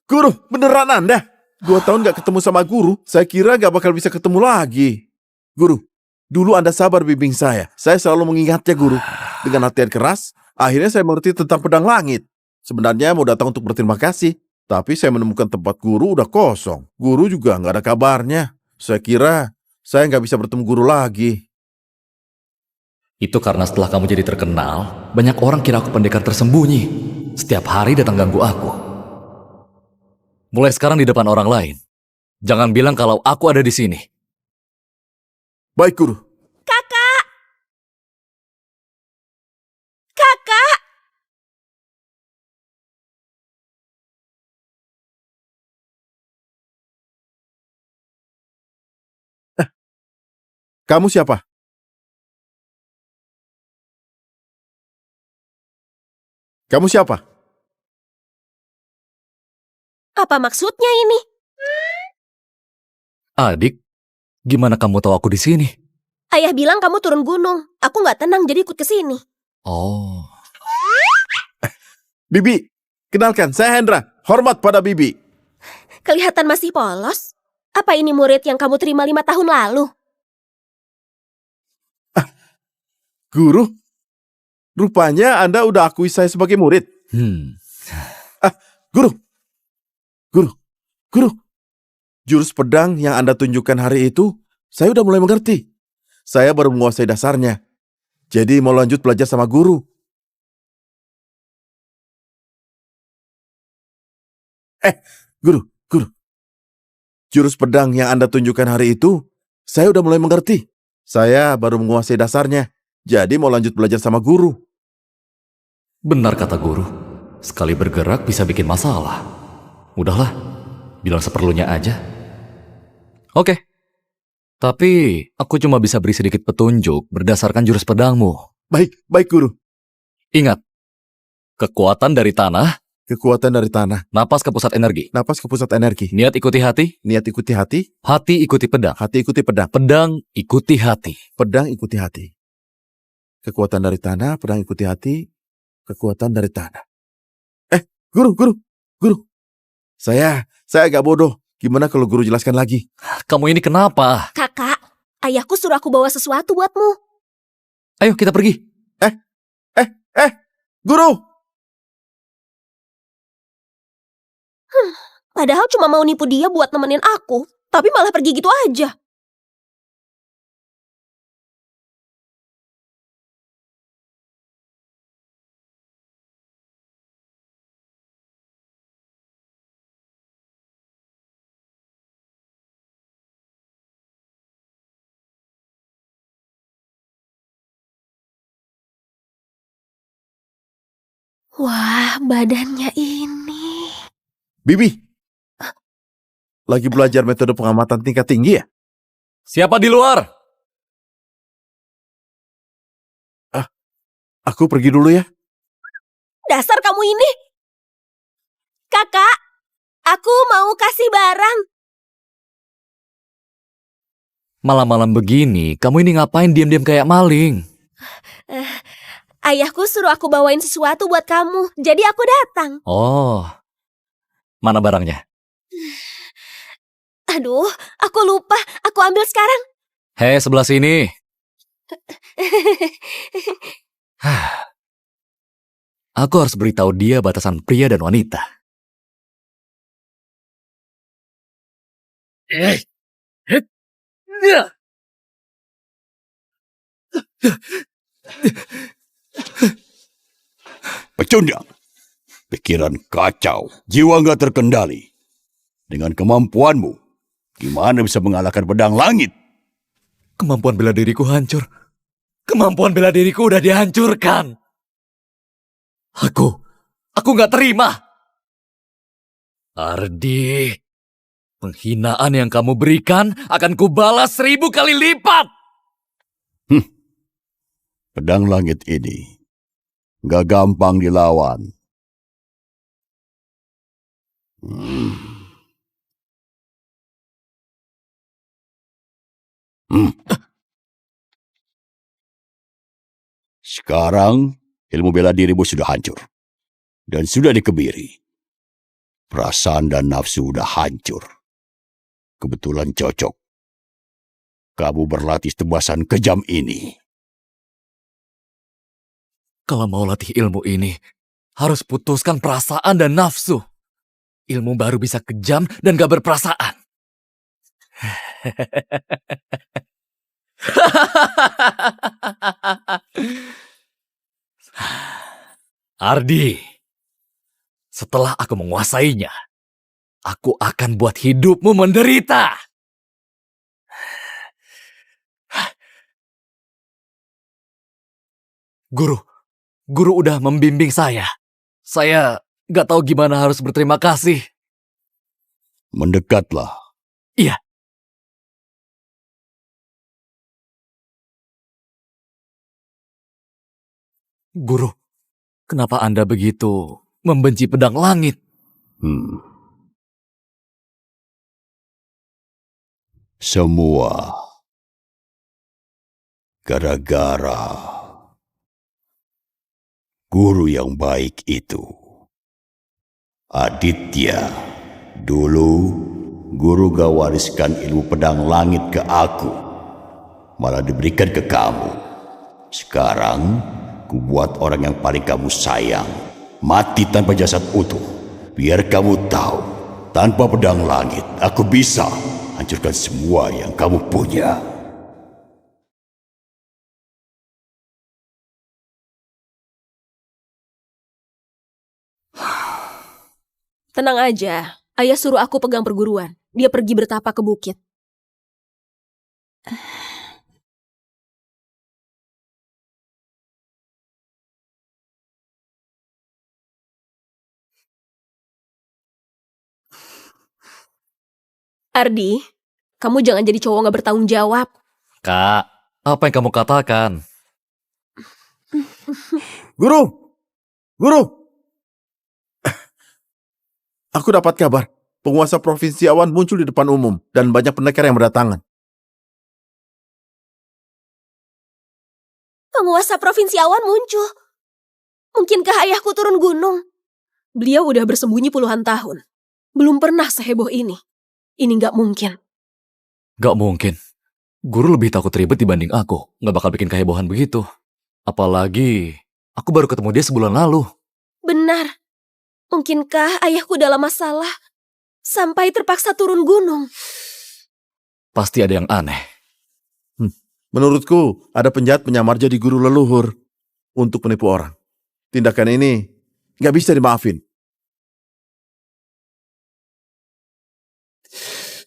Speaker 7: Guru, beneran Anda? 2 tahun gak ketemu sama guru, saya kira gak bakal bisa ketemu lagi. Guru, dulu Anda sabar bimbing saya. Saya selalu mengingatnya guru. Dengan latihan keras, akhirnya saya mengerti tentang pedang langit. Sebenarnya mau datang untuk berterima kasih, tapi saya menemukan tempat guru udah kosong. Guru juga gak ada kabarnya. Saya kira saya gak bisa bertemu guru lagi.
Speaker 1: Itu karena setelah kamu jadi terkenal, banyak orang kira aku pendekar tersembunyi. Setiap hari datang ganggu aku. Mulai sekarang di depan orang lain, jangan bilang kalau aku ada di sini.
Speaker 7: Baik guru.
Speaker 4: Kakak! Kakak!
Speaker 7: Kamu siapa? Kamu siapa?
Speaker 4: Apa maksudnya ini?
Speaker 1: Adik, gimana kamu tahu aku di sini?
Speaker 4: Ayah bilang kamu turun gunung. Aku nggak tenang jadi ikut ke sini.
Speaker 1: Oh,
Speaker 7: Bibi, kenalkan saya Hendra. Hormat pada Bibi.
Speaker 4: Kelihatan masih polos. Apa ini murid yang kamu terima 5 tahun lalu?
Speaker 7: Guru, rupanya Anda udah akui saya sebagai murid. Guru, guru, guru. Jurus pedang yang Anda tunjukkan hari itu, saya udah mulai mengerti. Saya baru menguasai dasarnya. Jadi mau lanjut belajar sama guru. Guru. Jurus pedang yang Anda tunjukkan hari itu, saya udah mulai mengerti. Saya baru menguasai dasarnya. Jadi mau lanjut belajar sama guru.
Speaker 1: benar kata guru. Sekali bergerak bisa bikin masalah. Udahlah, bilang seperlunya aja. Oke. Tapi aku cuma bisa beri sedikit petunjuk berdasarkan jurus pedangmu.
Speaker 7: Baik guru.
Speaker 1: Ingat, kekuatan dari tanah,
Speaker 7: Kekuatan dari tanah.
Speaker 1: napas ke pusat energi.
Speaker 7: Napas ke pusat energi.
Speaker 1: Niat ikuti hati,
Speaker 7: Niat ikuti hati.
Speaker 1: hati ikuti pedang.
Speaker 7: Hati ikuti pedang.
Speaker 1: Pedang ikuti hati.
Speaker 7: Pedang ikuti hati. Kekuatan dari tanah, pedang ikuti hati. Kekuatan dari tanah. Guru. Saya agak bodoh. Gimana kalau guru jelaskan lagi?
Speaker 1: Kamu ini kenapa?
Speaker 4: Kakak, ayahku suruh aku bawa sesuatu buatmu.
Speaker 1: Ayo kita pergi.
Speaker 7: Guru!
Speaker 4: Padahal cuma mau nipu dia buat nemenin aku. Tapi malah pergi gitu aja. Wah, badannya ini.
Speaker 7: Bibi! Lagi belajar metode pengamatan tingkat tinggi ya?
Speaker 1: Siapa di luar?
Speaker 7: Aku pergi dulu ya.
Speaker 4: Dasar kamu ini. Kakak, aku mau kasih barang.
Speaker 1: Malam-malam begini, kamu ini ngapain diam-diam kayak maling?
Speaker 8: Ayahku suruh aku bawain sesuatu buat kamu, jadi aku datang.
Speaker 1: Oh, mana barangnya?
Speaker 8: Aduh, aku lupa. Aku ambil sekarang.
Speaker 1: Hei, sebelah sini. Aku harus beritahu dia batasan pria dan wanita.
Speaker 5: Pecundang. Pikiran kacau, jiwa nggak terkendali. Dengan kemampuanmu, gimana bisa mengalahkan pedang langit?
Speaker 1: Kemampuan bela diriku hancur. Kemampuan bela diriku udah dihancurkan. Aku nggak terima. Ardi, penghinaan yang kamu berikan akan kubalas 1000 kali lipat.
Speaker 5: Pedang langit ini nggak gampang dilawan. Sekarang ilmu bela dirimu sudah hancur dan sudah dikebiri. Perasaan dan nafsu sudah hancur. Kebetulan cocok. Kamu berlatih tebasan kejam ini.
Speaker 1: Kalau mau latih ilmu ini, harus putuskan perasaan dan nafsu. Ilmu baru bisa kejam dan gak berperasaan. Ardi, setelah aku menguasainya, aku akan buat hidupmu menderita. Guru udah membimbing saya. Saya gak tahu gimana harus berterima kasih.
Speaker 5: Mendekatlah.
Speaker 1: Iya. Guru, kenapa Anda begitu membenci pedang langit?
Speaker 5: Semua gara-gara guru yang baik itu. Aditya, dulu guru gak wariskan ilmu pedang langit ke aku, malah diberikan ke kamu. Sekarang, ku buat orang yang paling kamu sayang mati tanpa jasad utuh. Biar kamu tahu, tanpa pedang langit, aku bisa hancurkan semua yang kamu punya.
Speaker 4: Tenang aja, ayah suruh aku pegang perguruan. Dia pergi bertapa ke bukit. Ardi, kamu jangan jadi cowok gak bertanggung jawab.
Speaker 1: Kak, apa yang kamu katakan?
Speaker 7: Guru! Guru! Aku dapat kabar. Penguasa Provinsi Awan muncul di depan umum dan banyak pendekar yang berdatangan.
Speaker 8: Penguasa Provinsi Awan muncul. Mungkinkah ayahku turun gunung?
Speaker 4: Beliau udah bersembunyi puluhan tahun. Belum pernah seheboh ini. Ini gak mungkin.
Speaker 1: Gak mungkin. Guru lebih takut ribet dibanding aku. Gak bakal bikin kehebohan begitu. Apalagi, aku baru ketemu dia sebulan lalu.
Speaker 8: Benar. Mungkinkah ayahku dalam masalah sampai terpaksa turun gunung?
Speaker 1: Pasti ada yang aneh.
Speaker 7: Menurutku, ada penjahat menyamar jadi guru leluhur untuk menipu orang. Tindakan ini nggak bisa dimaafin.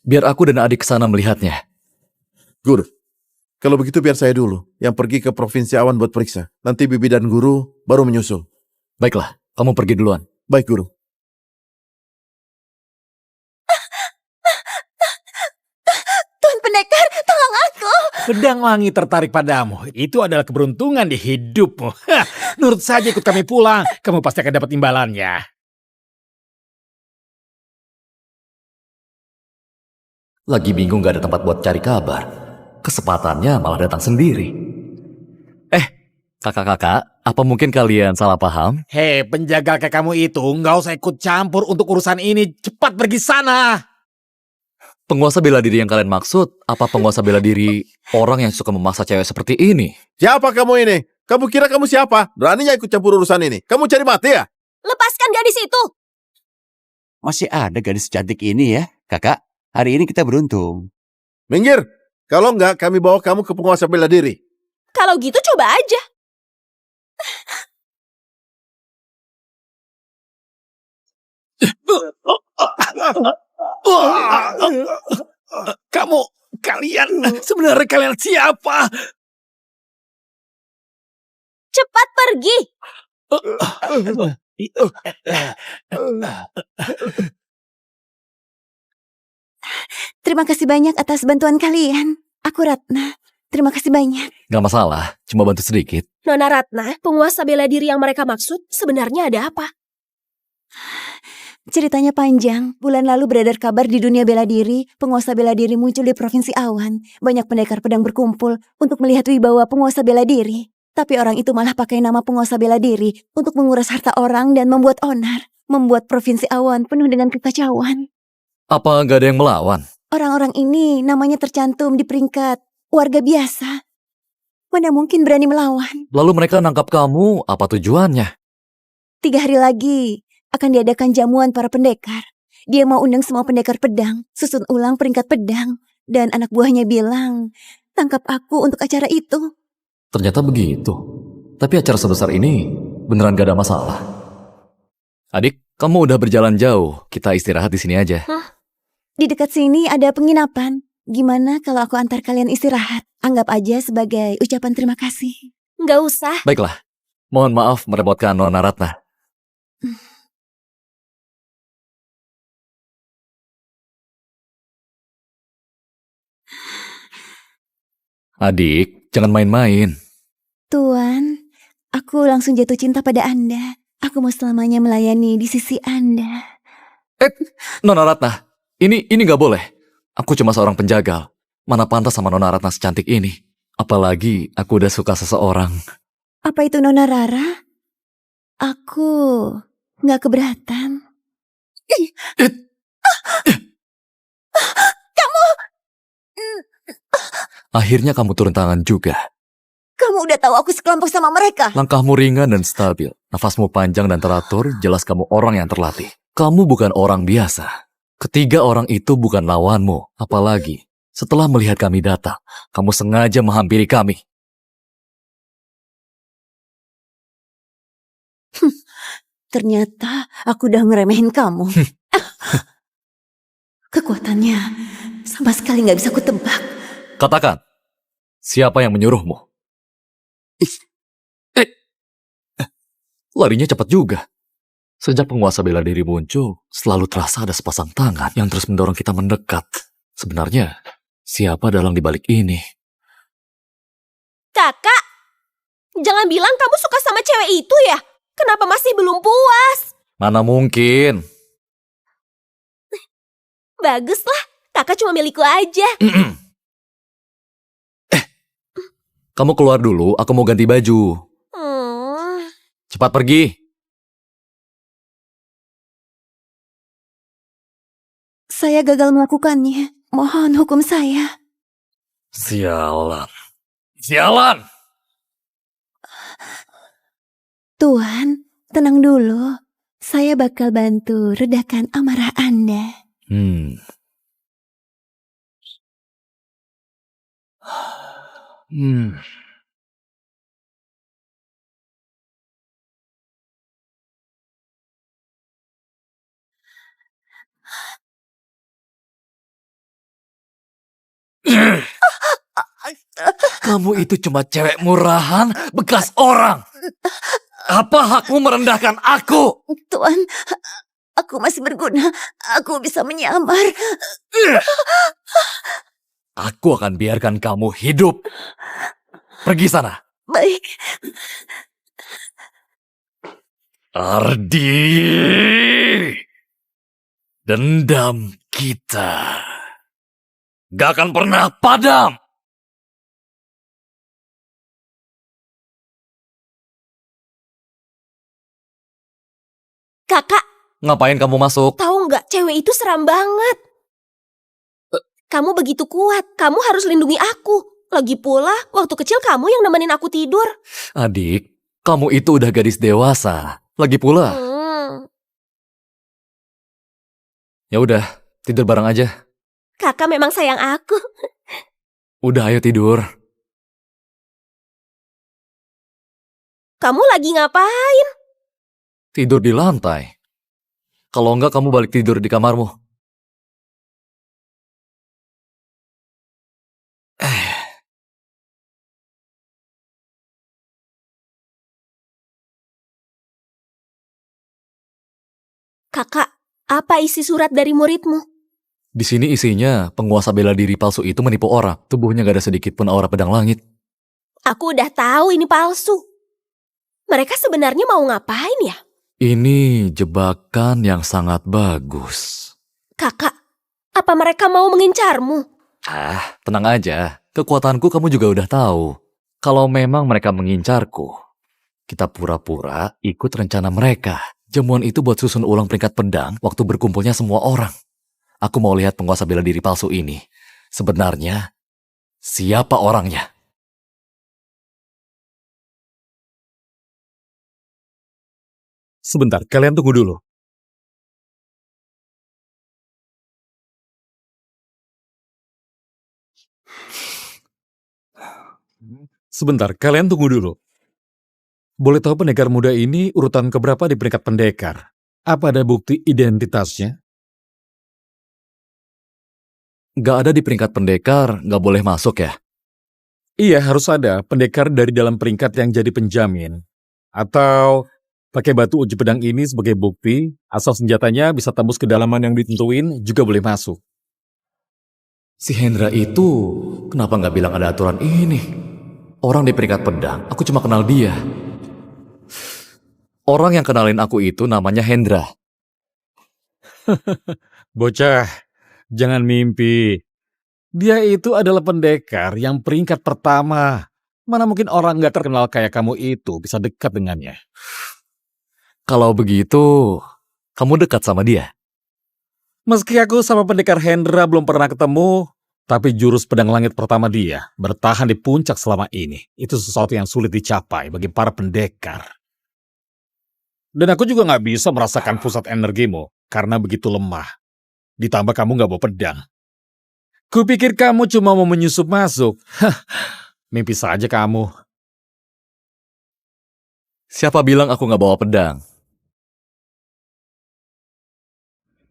Speaker 1: Biar aku dan adik kesana melihatnya.
Speaker 7: Guru, kalau begitu biar saya dulu yang pergi ke Provinsi Awan buat periksa. Nanti Bibi dan guru baru menyusul.
Speaker 1: Baiklah, kamu pergi duluan.
Speaker 7: Baik, Guru.
Speaker 8: Tuan Pendekar, tolong aku.
Speaker 9: Pedang langit tertarik padamu. Itu adalah keberuntungan di hidupmu. Nurut saja ikut kami pulang. Kamu pasti akan dapat imbalannya.
Speaker 1: Lagi bingung gak ada tempat buat cari kabar. kesempatannya malah datang sendiri. Kakak-kakak, apa mungkin kalian salah paham?
Speaker 9: Hei, penjaga kayak kamu itu nggak usah ikut campur untuk urusan ini. Cepat pergi sana.
Speaker 1: Penguasa bela diri yang kalian maksud, apa penguasa bela diri orang yang suka memaksa cewek seperti ini?
Speaker 7: Siapa kamu ini? Kamu kira kamu siapa? Beraninya ikut campur urusan ini? Kamu cari mati ya?
Speaker 8: Lepaskan gadis itu.
Speaker 5: Masih ada gadis cantik ini ya, kakak. Hari ini kita beruntung.
Speaker 7: Minggir! Kalau enggak, kami bawa kamu ke penguasa bela diri.
Speaker 8: Kalau gitu coba aja.
Speaker 3: Sebenarnya kalian siapa?
Speaker 8: Cepat pergi.
Speaker 6: Terima kasih banyak atas bantuan kalian. Aku Ratna. Terima kasih banyak.
Speaker 1: Gak masalah, cuma bantu sedikit.
Speaker 8: Nona Ratna, penguasa bela diri yang mereka maksud sebenarnya ada apa?
Speaker 6: Ceritanya panjang. Bulan lalu beredar kabar di dunia bela diri, penguasa bela diri muncul di Provinsi Awan. Banyak pendekar pedang berkumpul untuk melihat wibawa penguasa bela diri. Tapi orang itu malah pakai nama penguasa bela diri untuk menguras harta orang dan membuat onar. Membuat Provinsi Awan penuh dengan kekacauan.
Speaker 1: Apa gak ada yang melawan?
Speaker 6: Orang-orang ini namanya tercantum di peringkat warga biasa. Mana mungkin berani melawan.
Speaker 1: Lalu mereka nangkap kamu, apa tujuannya?
Speaker 6: 3 hari lagi akan diadakan jamuan para pendekar. Dia mau undang semua pendekar pedang, susun ulang peringkat pedang. Dan anak buahnya bilang, tangkap aku untuk acara itu.
Speaker 1: Ternyata begitu. Tapi acara sebesar ini beneran gak ada masalah. Adik, kamu udah berjalan jauh. Kita istirahat di sini aja.
Speaker 6: Di dekat sini ada penginapan. Gimana kalau aku antar kalian istirahat? Anggap aja sebagai ucapan terima kasih.
Speaker 8: Nggak usah.
Speaker 1: Baiklah. Mohon maaf merepotkan Nona Ratna. Adik, jangan main-main.
Speaker 6: Tuan, aku langsung jatuh cinta pada Anda. Aku mau selamanya melayani di sisi Anda.
Speaker 1: Nona Ratna, ini gak boleh. Aku cuma seorang penjagal. Mana pantas sama Nona Ratna secantik ini. Apalagi aku udah suka seseorang.
Speaker 6: Apa itu Nona Rara? Aku nggak keberatan.
Speaker 1: Akhirnya kamu turun tangan juga.
Speaker 6: Kamu udah tahu aku sekelompok sama mereka.
Speaker 1: Langkahmu ringan dan stabil. Nafasmu panjang dan teratur, jelas kamu orang yang terlatih. Kamu bukan orang biasa. Ketiga orang itu bukan lawanmu. Apalagi setelah melihat kami datang, kamu sengaja menghampiri kami.
Speaker 6: Ternyata aku udah ngeremehin kamu. Kekuatannya sama sekali nggak bisa kutebak.
Speaker 1: Katakan, siapa yang menyuruhmu? Larinya cepat juga. Sejak penguasa bela diri muncul, selalu terasa ada sepasang tangan yang terus mendorong kita mendekat. Sebenarnya, siapa dalang di balik ini?
Speaker 8: Kakak, jangan bilang kamu suka sama cewek itu ya? Kenapa masih belum puas?
Speaker 1: Mana mungkin?
Speaker 8: Baguslah, kakak cuma milikku aja.
Speaker 1: Kamu keluar dulu, aku mau ganti baju. Cepat pergi.
Speaker 6: Saya gagal melakukannya. Mohon hukum saya.
Speaker 1: Sialan. Sialan!
Speaker 6: Tuan, tenang dulu. Saya bakal bantu redakan amarah Anda.
Speaker 1: Kamu itu cuma cewek murahan, bekas orang. Apa hakmu merendahkan aku?
Speaker 6: Tuan, aku masih berguna. Aku bisa menyamar.
Speaker 1: Aku akan biarkan kamu hidup. Pergi sana.
Speaker 6: Baik.
Speaker 1: Ardi. Dendam kita gak akan pernah padam.
Speaker 8: Kakak,
Speaker 1: Ngapain kamu masuk?
Speaker 8: tahu nggak cewek itu seram banget. Kamu begitu kuat, kamu harus lindungi aku. Lagi pula, waktu kecil kamu yang nemenin aku tidur.
Speaker 1: Adik, kamu itu udah gadis dewasa. Lagi pula, ya udah, tidur bareng aja.
Speaker 8: Kakak memang sayang aku.
Speaker 1: Udah, ayo tidur.
Speaker 8: Kamu lagi ngapain?
Speaker 1: Tidur di lantai. Kalau enggak, kamu balik tidur di kamarmu.
Speaker 8: Kakak, apa isi surat dari muridmu?
Speaker 1: Di sini isinya, penguasa bela diri palsu itu menipu orang. Tubuhnya gak ada sedikit pun aura pedang langit.
Speaker 8: Aku udah tahu ini palsu. Mereka sebenarnya mau ngapain ya?
Speaker 1: Ini jebakan yang sangat bagus.
Speaker 8: Kakak, apa mereka mau mengincarmu?
Speaker 1: Tenang aja. Kekuatanku kamu juga udah tahu. Kalau memang mereka mengincarku, kita pura-pura ikut rencana mereka. Jamuan itu buat susun ulang peringkat pedang waktu berkumpulnya semua orang. Aku mau lihat penguasa bela diri palsu ini. Sebenarnya, siapa orangnya?
Speaker 3: Sebentar, kalian tunggu dulu. Sebentar, kalian tunggu dulu. Boleh tahu pendekar muda ini urutan keberapa di peringkat pendekar? Apa ada bukti identitasnya?
Speaker 1: Gak ada di peringkat pendekar, gak boleh masuk ya?
Speaker 3: Iya, harus ada pendekar dari dalam peringkat yang jadi penjamin. Atau pakai batu uji pedang ini sebagai bukti, asal senjatanya bisa tembus kedalaman yang ditentuin, juga boleh masuk.
Speaker 1: Si Hendra itu kenapa nggak bilang ada aturan ini? Orang di peringkat pedang, aku cuma kenal dia. Orang yang kenalin aku itu namanya Hendra.
Speaker 3: Bocah, jangan mimpi. Dia itu adalah pendekar yang peringkat pertama. Mana mungkin orang nggak terkenal kayak kamu itu bisa dekat dengannya.
Speaker 1: Kalau begitu, kamu dekat sama dia?
Speaker 3: Meski aku sama pendekar Hendra belum pernah ketemu, tapi jurus pedang langit pertama dia bertahan di puncak selama ini. Itu sesuatu yang sulit dicapai bagi para pendekar. Dan aku juga nggak bisa merasakan pusat energimu karena begitu lemah. Ditambah kamu nggak bawa pedang. Kupikir kamu cuma mau menyusup masuk. Mimpi saja kamu.
Speaker 1: Siapa bilang aku nggak bawa pedang?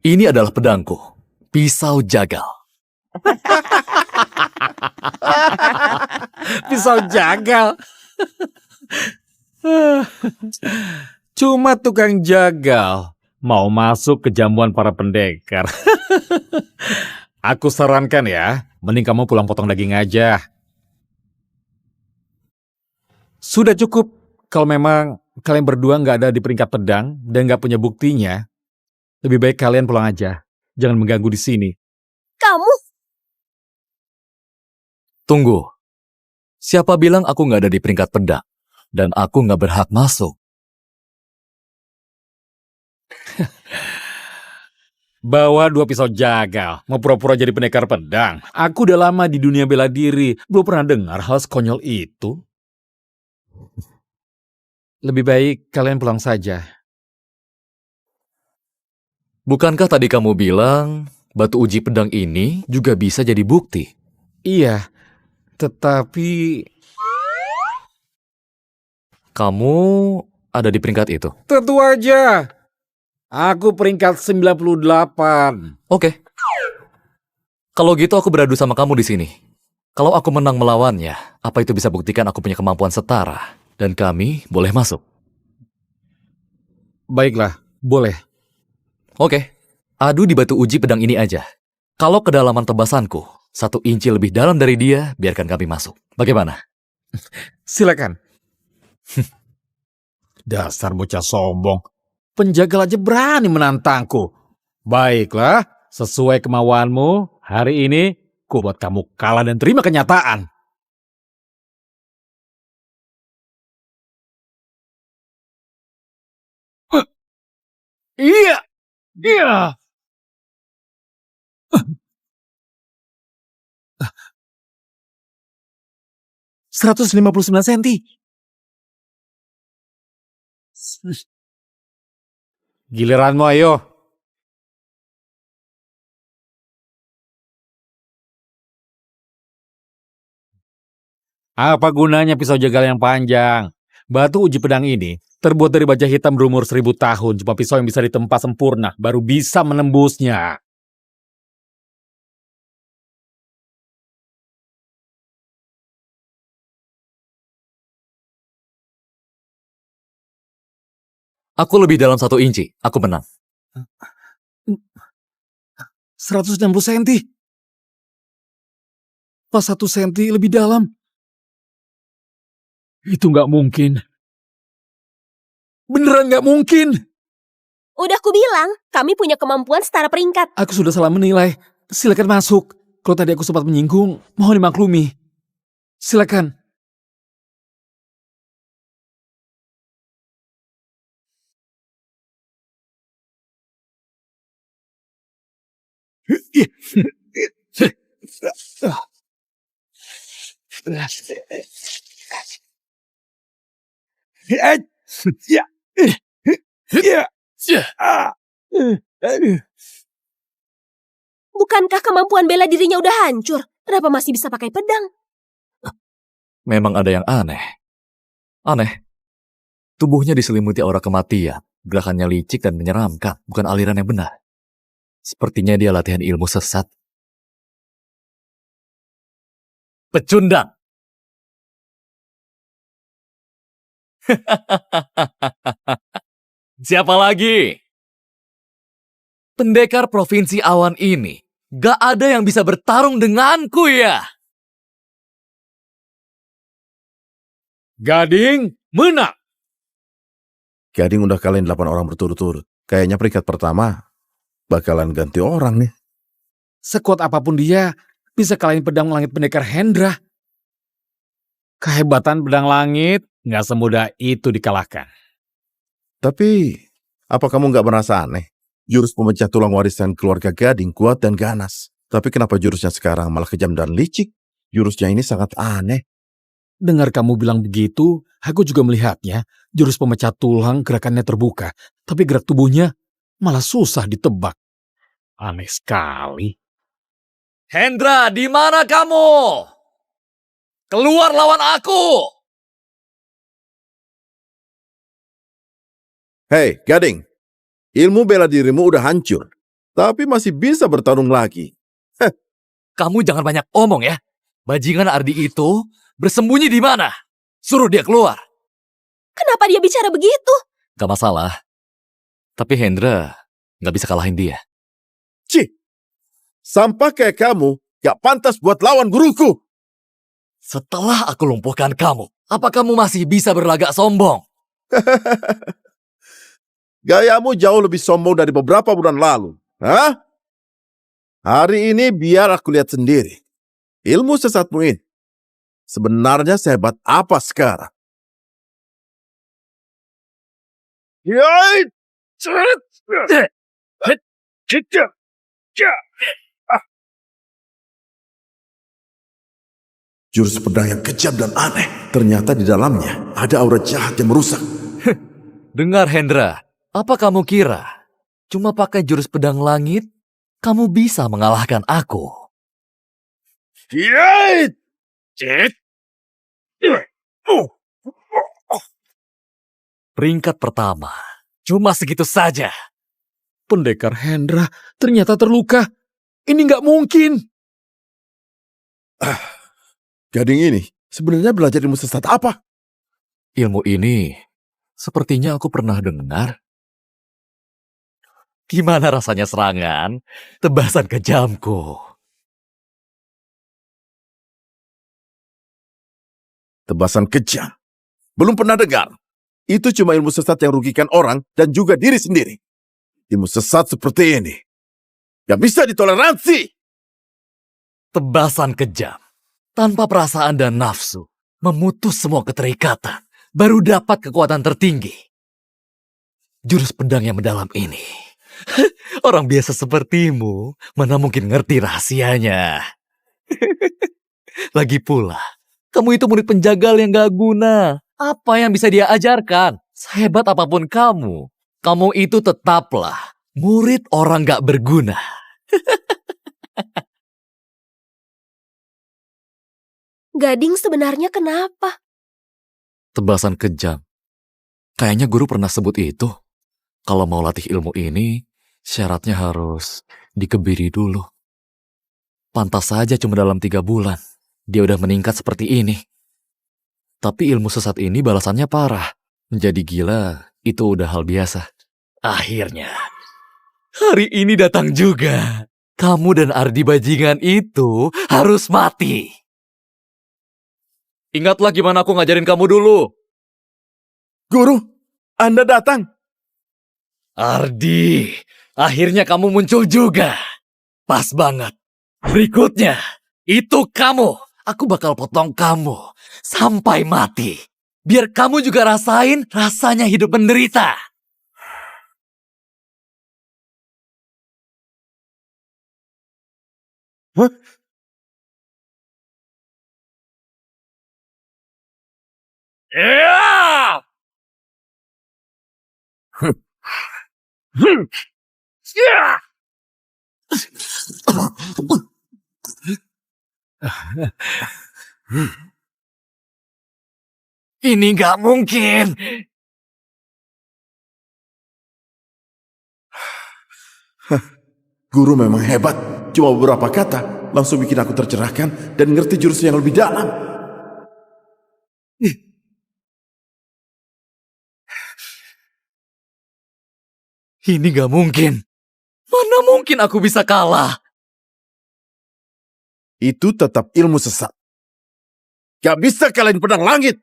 Speaker 1: Ini adalah pedangku, pisau jagal.
Speaker 3: Pisau jagal. Cuma tukang jagal mau masuk ke jamuan para pendekar. Aku sarankan ya, mending kamu pulang potong daging aja. Sudah cukup kalau memang kalian berdua nggak ada di peringkat pedang dan nggak punya buktinya. Lebih baik kalian pulang aja. Jangan mengganggu di sini.
Speaker 8: Kamu?
Speaker 1: Tunggu. Siapa bilang aku nggak ada di peringkat pedang? Dan aku nggak berhak masuk.
Speaker 3: Bawa 2 pisau jagal, mau pura-pura jadi pendekar pedang. Aku udah lama di dunia bela diri, belum pernah dengar hal sekonyol itu. Lebih baik kalian pulang saja.
Speaker 1: Bukankah tadi kamu bilang batu uji pedang ini juga bisa jadi bukti?
Speaker 3: Iya, tetapi
Speaker 1: Kamu ada di peringkat itu.
Speaker 3: tentu aja. Aku peringkat 98.
Speaker 1: Oke. Kalau gitu aku beradu sama kamu di sini. Kalau aku menang melawannya, apa itu bisa buktikan aku punya kemampuan setara dan kami boleh masuk?
Speaker 3: Baiklah, boleh.
Speaker 1: Oke. Adu di batu uji pedang ini aja. Kalau kedalaman tebasanku 1 inci lebih dalam dari dia, biarkan kami masuk. Bagaimana?
Speaker 3: Silakan. Dasar bocah sombong. Penjagal aja berani menantangku. Baiklah, sesuai kemauanmu, hari ini ku buat kamu kalah dan terima kenyataan. Iya. Iya.
Speaker 9: 159 senti. Giliranmu ayo. Apa gunanya pisau jagal yang panjang? Batu uji pedang ini terbuat dari baja hitam berumur 1000 tahun. Cuma pisau yang bisa ditempa sempurna baru bisa menembusnya.
Speaker 1: Aku lebih dalam 1 inci. Aku menang.
Speaker 3: 160 senti. Pas 1 senti lebih dalam. Itu nggak mungkin. Beneran nggak mungkin.
Speaker 8: Udah ku bilang, kami punya kemampuan setara peringkat.
Speaker 3: Aku sudah salah menilai. Silakan masuk. Kalau tadi aku sempat menyinggung, mohon dimaklumi. Silakan.
Speaker 8: Bukankah kemampuan bela dirinya udah hancur? Kenapa masih bisa pakai pedang?
Speaker 1: Memang ada yang aneh. Aneh. Tubuhnya diselimuti aura kematian. Gerakannya licik dan menyeramkan, bukan aliran yang benar. Sepertinya dia latihan ilmu sesat. Pecundang. Siapa lagi? Pendekar Provinsi Awan ini. Gak ada yang bisa bertarung denganku ya.
Speaker 3: Gading menang.
Speaker 7: Gading udah kalahin 8 orang berturut-turut. Kayaknya peringkat pertama bakalan ganti orang nih.
Speaker 3: Sekuat apapun dia, bisa kalahin pedang langit pendekar Hendra. Kehebatan pedang langit nggak semudah itu dikalahkan.
Speaker 7: Tapi, apa kamu nggak merasa aneh? Jurus pemecah tulang warisan keluarga Gading kuat dan ganas. Tapi kenapa jurusnya sekarang malah kejam dan licik? Jurusnya ini sangat aneh.
Speaker 3: Dengar kamu bilang begitu, aku juga melihatnya. Jurus pemecah tulang gerakannya terbuka, tapi gerak tubuhnya malah susah ditebak. Aneh sekali.
Speaker 1: Hendra, di mana kamu? Keluar lawan aku!
Speaker 7: Hei, Gading. Ilmu bela dirimu udah hancur. Tapi masih bisa bertarung lagi.
Speaker 1: Kamu jangan banyak omong ya. Bajingan Ardi itu bersembunyi di mana? Suruh dia keluar.
Speaker 8: Kenapa dia bicara begitu?
Speaker 1: Gak masalah. Tapi Hendra gak bisa kalahin dia.
Speaker 7: Cih, sampah kayak kamu gak pantas buat lawan guruku.
Speaker 1: Setelah aku lumpuhkan kamu, apa kamu masih bisa berlagak sombong?
Speaker 7: Gayamu jauh lebih sombong dari beberapa bulan lalu. Hah? Hari ini biar aku lihat sendiri. Ilmu sesatmu ini sebenarnya sehebat apa sekarang? Yai! Jurus pedang yang kejam dan aneh. Ternyata di dalamnya ada aura jahat yang merusak.
Speaker 1: Dengar Hendra, apa kamu kira? Cuma pakai jurus pedang langit, kamu bisa mengalahkan aku.
Speaker 7: Yai!
Speaker 1: Peringkat pertama, cuma segitu saja.
Speaker 3: Pendekar Hendra ternyata terluka. Ini nggak mungkin.
Speaker 7: Gading ini sebenarnya belajar ilmu sesat apa?
Speaker 1: Ilmu ini, sepertinya aku pernah dengar. Gimana rasanya serangan? Tebasan kejamku.
Speaker 7: Tebasan kejam. Belum pernah dengar. Itu cuma ilmu sesat yang rugikan orang dan juga diri sendiri. Ilmu sesat seperti ini gak bisa ditoleransi.
Speaker 1: Tebasan kejam. Tanpa perasaan dan nafsu. Memutus semua keterikatan. Baru dapat kekuatan tertinggi. jurus pedang yang mendalam ini. Orang biasa sepertimu mana mungkin ngerti rahasianya. Lagi pula, kamu itu murid penjagal yang gak guna. Apa yang bisa dia ajarkan? Sehebat apapun kamu itu tetaplah murid orang gak berguna.
Speaker 8: Gading sebenarnya kenapa?
Speaker 1: Tebasan kejam. Kayaknya guru pernah sebut itu. Kalau mau latih ilmu ini, syaratnya harus dikebiri dulu. Pantas saja cuma dalam 3 bulan, dia udah meningkat seperti ini. Tapi ilmu sesat ini balasannya parah. Menjadi gila, itu udah hal biasa. Akhirnya, hari ini datang juga. Kamu dan Ardi bajingan itu harus mati. Ingatlah gimana aku ngajarin kamu dulu.
Speaker 7: Guru, Anda datang.
Speaker 1: Ardi, akhirnya kamu muncul juga. Pas banget. Berikutnya, itu kamu. Aku bakal potong kamu sampai mati. Biar kamu juga rasain rasanya hidup menderita.
Speaker 7: Hah?
Speaker 1: Ya! Ya! Ini nggak mungkin.
Speaker 7: Guru memang hebat. Cuma beberapa kata langsung bikin aku tercerahkan dan ngerti jurus yang lebih dalam.
Speaker 1: Ini nggak mungkin. Mana mungkin aku bisa kalah?
Speaker 7: Itu tetap ilmu sesat. Gak bisa kalahin pedang langit.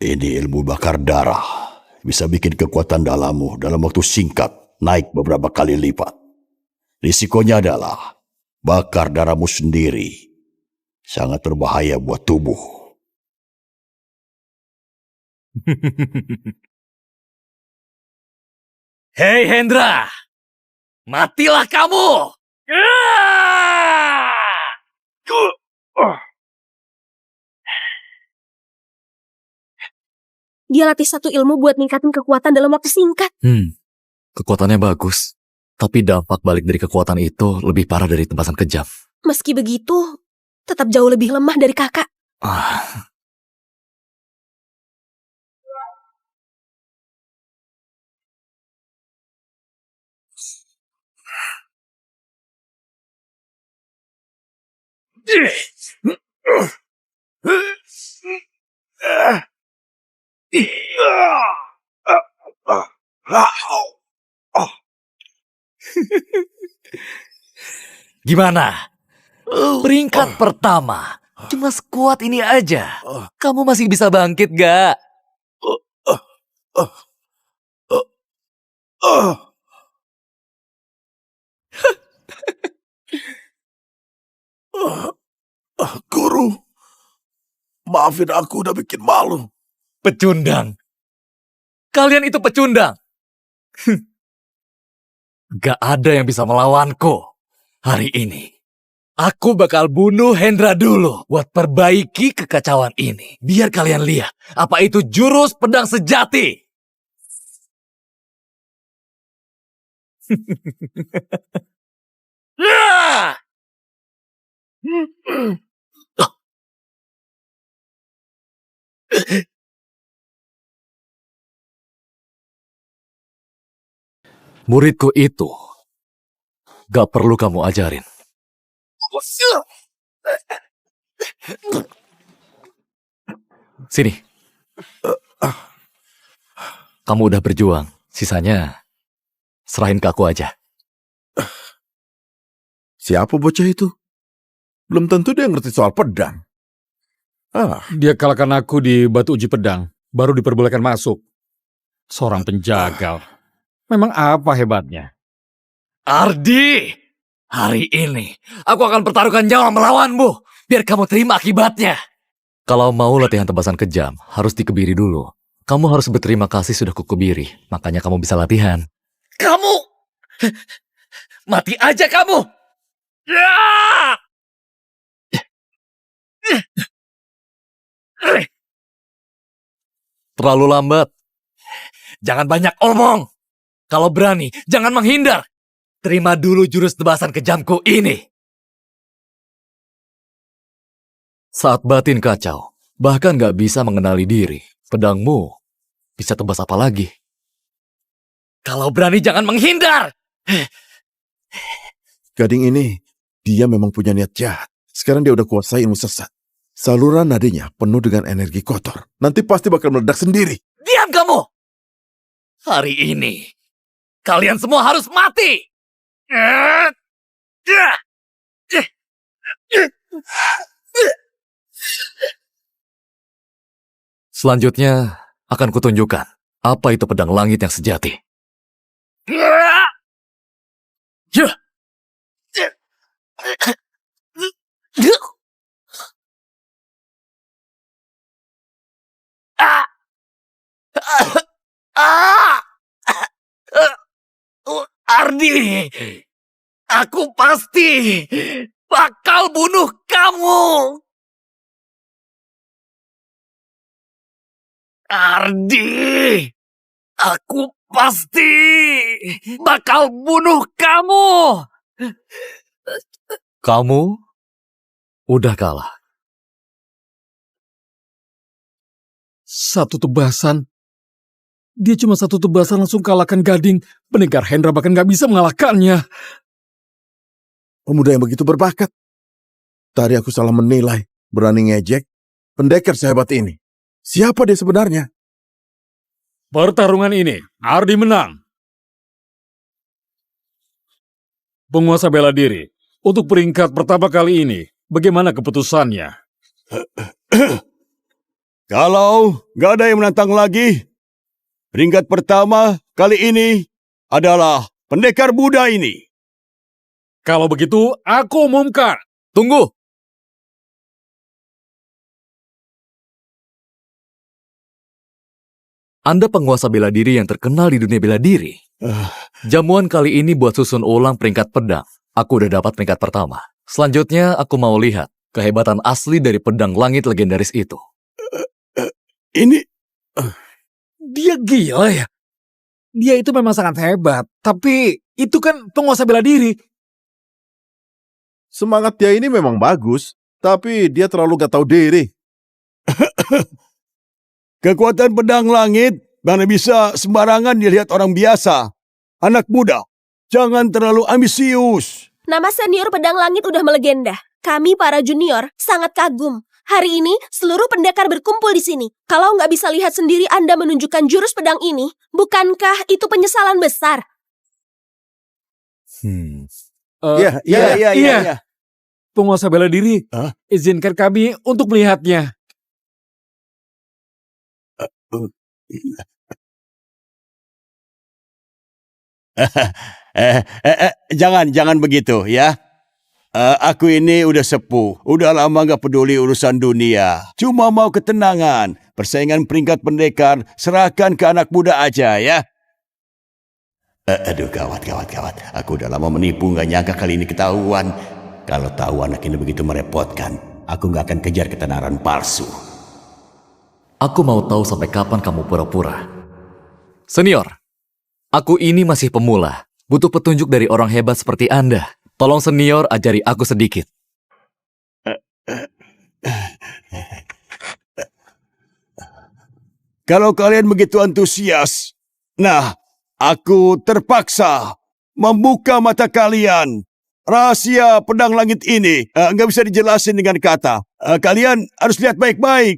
Speaker 5: Ini ilmu bakar darah. Bisa bikin kekuatan dalammu dalam waktu singkat naik beberapa kali lipat. Risikonya adalah bakar darahmu sendiri. Sangat berbahaya buat tubuh.
Speaker 1: Hei Hendra, matilah kamu!
Speaker 8: Dia latih satu ilmu buat ningkatin kekuatan dalam waktu singkat.
Speaker 1: Kekuatannya bagus. Tapi dampak balik dari kekuatan itu lebih parah dari tebasan kejam.
Speaker 8: Meski begitu, tetap jauh lebih lemah dari kakak.
Speaker 1: Gimana? Peringkat pertama. Cuma sekuat ini aja. Kamu masih bisa bangkit gak?
Speaker 7: Guru, maafin aku udah bikin malu.
Speaker 1: Pecundang. Kalian itu pecundang. Gak ada yang bisa melawanku. Hari ini, aku bakal bunuh Hendra dulu buat perbaiki kekacauan ini. Biar kalian lihat apa itu jurus pedang sejati. Muridku itu gak perlu kamu ajarin. Sini. Kamu udah berjuang. Sisanya serahin ke aku aja.
Speaker 7: Siapa bocah itu? Belum tentu dia ngerti soal pedang.
Speaker 3: Dia kalahkan aku di batu uji pedang, baru diperbolehkan masuk. Seorang penjagal. Memang apa hebatnya?
Speaker 1: Ardi, hari ini aku akan pertaruhkan nyawa melawanmu, biar kamu terima akibatnya. Kalau mau latihan tebasan kejam, harus dikebiri dulu. Kamu harus berterima kasih sudah kukebiri, makanya kamu bisa latihan. Kamu! Mati aja kamu! Ya! Terlalu lambat. Jangan banyak omong. Kalau berani, jangan menghindar. Terima dulu jurus tebasan kejamku ini. Saat batin kacau, bahkan gak bisa mengenali diri, pedangmu bisa tebas apa lagi? Kalau berani jangan menghindar!
Speaker 7: Gading ini, dia memang punya niat jahat. Sekarang dia udah kuasai ilmu sesat. Saluran nadinya penuh dengan energi kotor. Nanti pasti bakal meledak sendiri.
Speaker 1: Diam kamu! Hari ini, kalian semua harus mati! Selanjutnya, akan kutunjukkan apa itu pedang langit yang sejati. Ardi, aku pasti bakal bunuh kamu. Ardi, aku pasti bakal bunuh kamu. Kamu udah kalah.
Speaker 3: Satu tebasan. Dia cuma satu tebasan langsung kalahkan Gading. Pendekar Hendra bahkan gak bisa mengalahkannya.
Speaker 7: Pemuda yang begitu berbakat. Tadi aku salah menilai. Berani ngejek. Pendekar sehebat ini. Siapa dia sebenarnya?
Speaker 3: Pertarungan ini, Ardi menang. Penguasa bela diri, untuk peringkat pertama kali ini, bagaimana keputusannya?
Speaker 5: Kalau nggak ada yang menantang lagi, peringkat pertama kali ini adalah pendekar Buddha ini.
Speaker 3: Kalau begitu, aku umumkan.
Speaker 1: Tunggu. Anda penguasa bela diri yang terkenal di dunia bela diri. Jamuan kali ini buat susun ulang peringkat pedang. Aku udah dapat peringkat pertama. Selanjutnya, aku mau lihat kehebatan asli dari pedang langit legendaris itu.
Speaker 5: Ini
Speaker 3: Dia gila ya? Dia itu memang sangat hebat, tapi itu kan penguasa bela diri.
Speaker 7: Semangat dia ini memang bagus. Tapi dia terlalu gak tahu diri.
Speaker 5: kekuatan pedang langit mana bisa sembarangan dilihat orang biasa. Anak muda, jangan terlalu ambisius.
Speaker 8: Nama senior pedang langit udah melegenda. Kami para junior sangat kagum. Hari ini seluruh pendekar berkumpul di sini. Kalau nggak bisa lihat sendiri Anda menunjukkan jurus pedang ini, bukankah itu penyesalan besar?
Speaker 5: Iya.
Speaker 3: Penguasa bela diri,
Speaker 5: Hah?
Speaker 3: izinkan kami untuk melihatnya.
Speaker 5: Jangan begitu ya. Aku ini udah sepuh, udah lama gak peduli urusan dunia. Cuma mau ketenangan, persaingan peringkat pendekar, serahkan ke anak muda aja ya. Aduh gawat. Aku udah lama menipu, gak nyangka kali ini ketahuan. Kalau tahu anak ini begitu merepotkan, aku gak akan kejar ketenaran palsu.
Speaker 1: Aku mau tahu sampai kapan kamu pura-pura. Senior, aku ini masih pemula. Butuh petunjuk dari orang hebat seperti Anda. Tolong senior ajari aku sedikit.
Speaker 5: Kalau kalian begitu antusias, nah, aku terpaksa membuka mata kalian. Rahasia pedang langit ini nggak bisa dijelasin dengan kata. Kalian harus lihat baik-baik.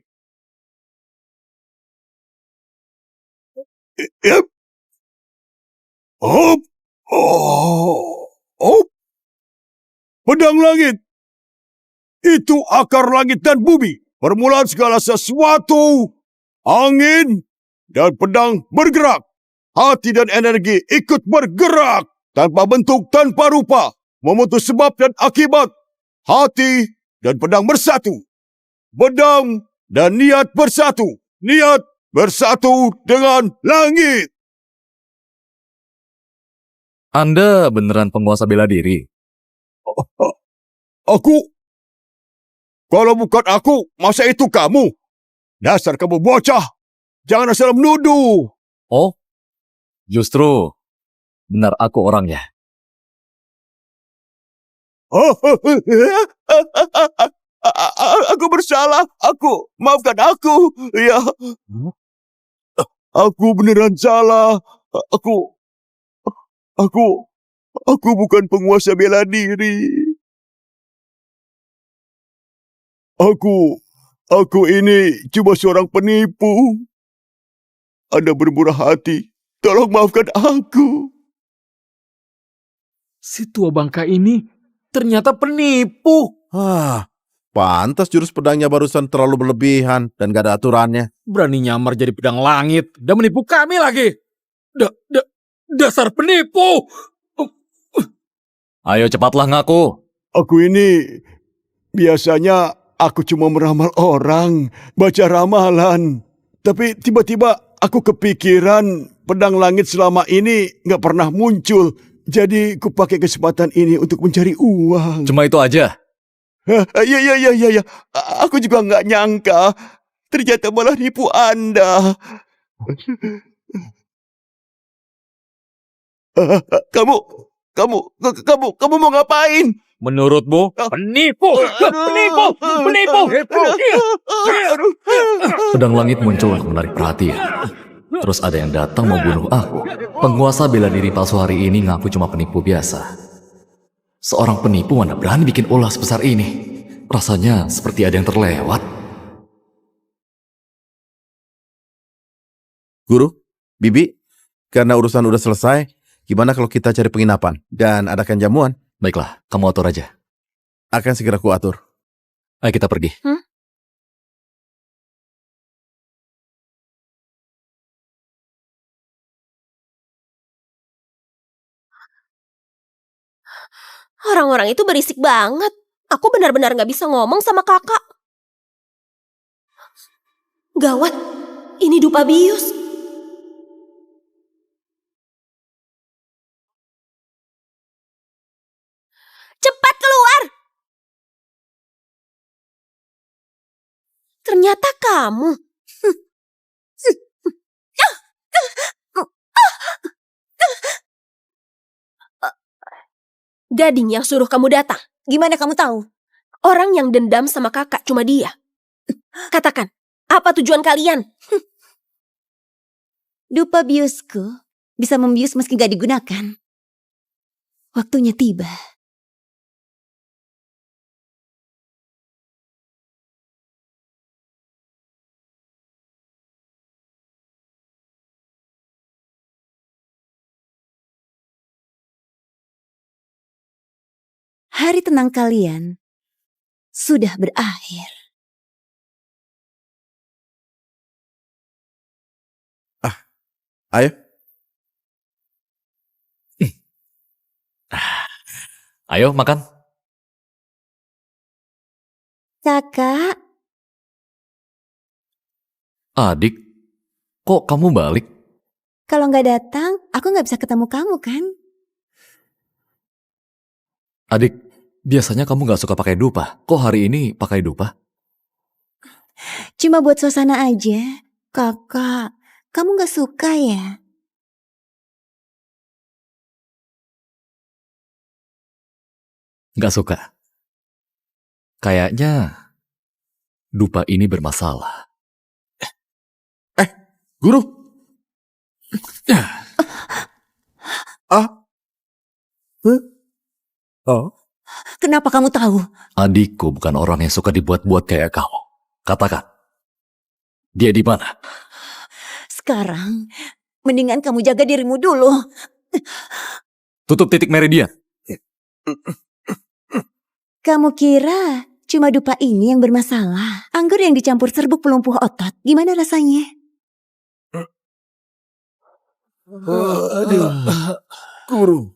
Speaker 5: Hop, hop. Pedang langit. Itu akar langit dan bumi. Permulaan segala sesuatu. Angin dan pedang bergerak. Hati dan energi ikut bergerak. tanpa bentuk, tanpa rupa, memutus sebab dan akibat. Hati dan pedang bersatu. Pedang dan niat bersatu. Niat bersatu dengan langit.
Speaker 1: Anda beneran penguasa bela diri?
Speaker 5: Aku? Kalau bukan aku, masa itu kamu? Dasar kamu bocah. Jangan asal menuduh.
Speaker 1: Oh, justru benar aku orangnya.
Speaker 5: Aku bersalah. Maafkan aku. Ya. Aku beneran salah. Aku bukan penguasa bela diri. Aku ini cuma seorang penipu. Anda bermurah hati. Tolong maafkan aku.
Speaker 3: Si tua bangka ini ternyata penipu.
Speaker 7: Pantas jurus pedangnya barusan terlalu berlebihan dan gak ada aturannya.
Speaker 3: Berani nyamar jadi pedang langit dan menipu kami lagi. Dasar penipu.
Speaker 1: Ayo cepatlah ngaku.
Speaker 5: Aku ini biasanya aku cuma meramal orang, baca ramalan. Tapi tiba-tiba aku kepikiran pedang langit selama ini gak pernah muncul. Jadi aku pakai kesempatan ini untuk mencari uang.
Speaker 1: Cuma itu aja.
Speaker 5: Ya. Aku juga nggak nyangka. Ternyata malah nipu Anda. Kamu mau ngapain?
Speaker 9: Menurutmu penipu, penipu.
Speaker 1: Pedang langit muncul untuk menarik perhatian. Terus ada yang datang mau bunuh aku. Penguasa bela diri palsu hari ini ngaku cuma penipu biasa. Seorang penipu mana berani bikin ulah sebesar ini? Rasanya seperti ada yang terlewat.
Speaker 7: Guru, Bibi, karena urusan udah selesai, gimana kalau kita cari penginapan dan adakan jamuan?
Speaker 1: Baiklah, kamu atur aja.
Speaker 7: Akan segera kuatur.
Speaker 1: Ayo kita pergi.
Speaker 8: Orang-orang itu berisik banget. Aku benar-benar gak bisa ngomong sama kakak. Gawat, ini dupa bius. Cepat keluar! Ternyata kamu. Gading yang suruh kamu datang.
Speaker 6: Gimana kamu tahu?
Speaker 8: Orang yang dendam sama kakak cuma dia. Katakan, apa tujuan kalian?
Speaker 6: Dupa biusku bisa membius meski gak digunakan. Waktunya tiba. Hari tenang kalian sudah berakhir.
Speaker 7: Ayo.
Speaker 1: Ayo makan.
Speaker 6: Kakak,
Speaker 1: Adik, kok kamu balik?
Speaker 6: kalau nggak datang, aku nggak bisa ketemu kamu kan?
Speaker 1: Adik, biasanya kamu gak suka pakai dupa. Kok hari ini pakai dupa?
Speaker 6: Cuma buat suasana aja. Kakak, kamu nggak suka ya?
Speaker 1: Gak suka. Kayaknya dupa ini bermasalah.
Speaker 7: Guru.
Speaker 6: Kenapa kamu tahu?
Speaker 1: Adikku bukan orang yang suka dibuat-buat kayak kamu. Katakan, dia di mana?
Speaker 6: Sekarang, mendingan kamu jaga dirimu dulu.
Speaker 1: Tutup titik meridian.
Speaker 6: Kamu kira cuma dupa ini yang bermasalah? Anggur yang dicampur serbuk pelumpuh otot, gimana rasanya?
Speaker 7: Guru,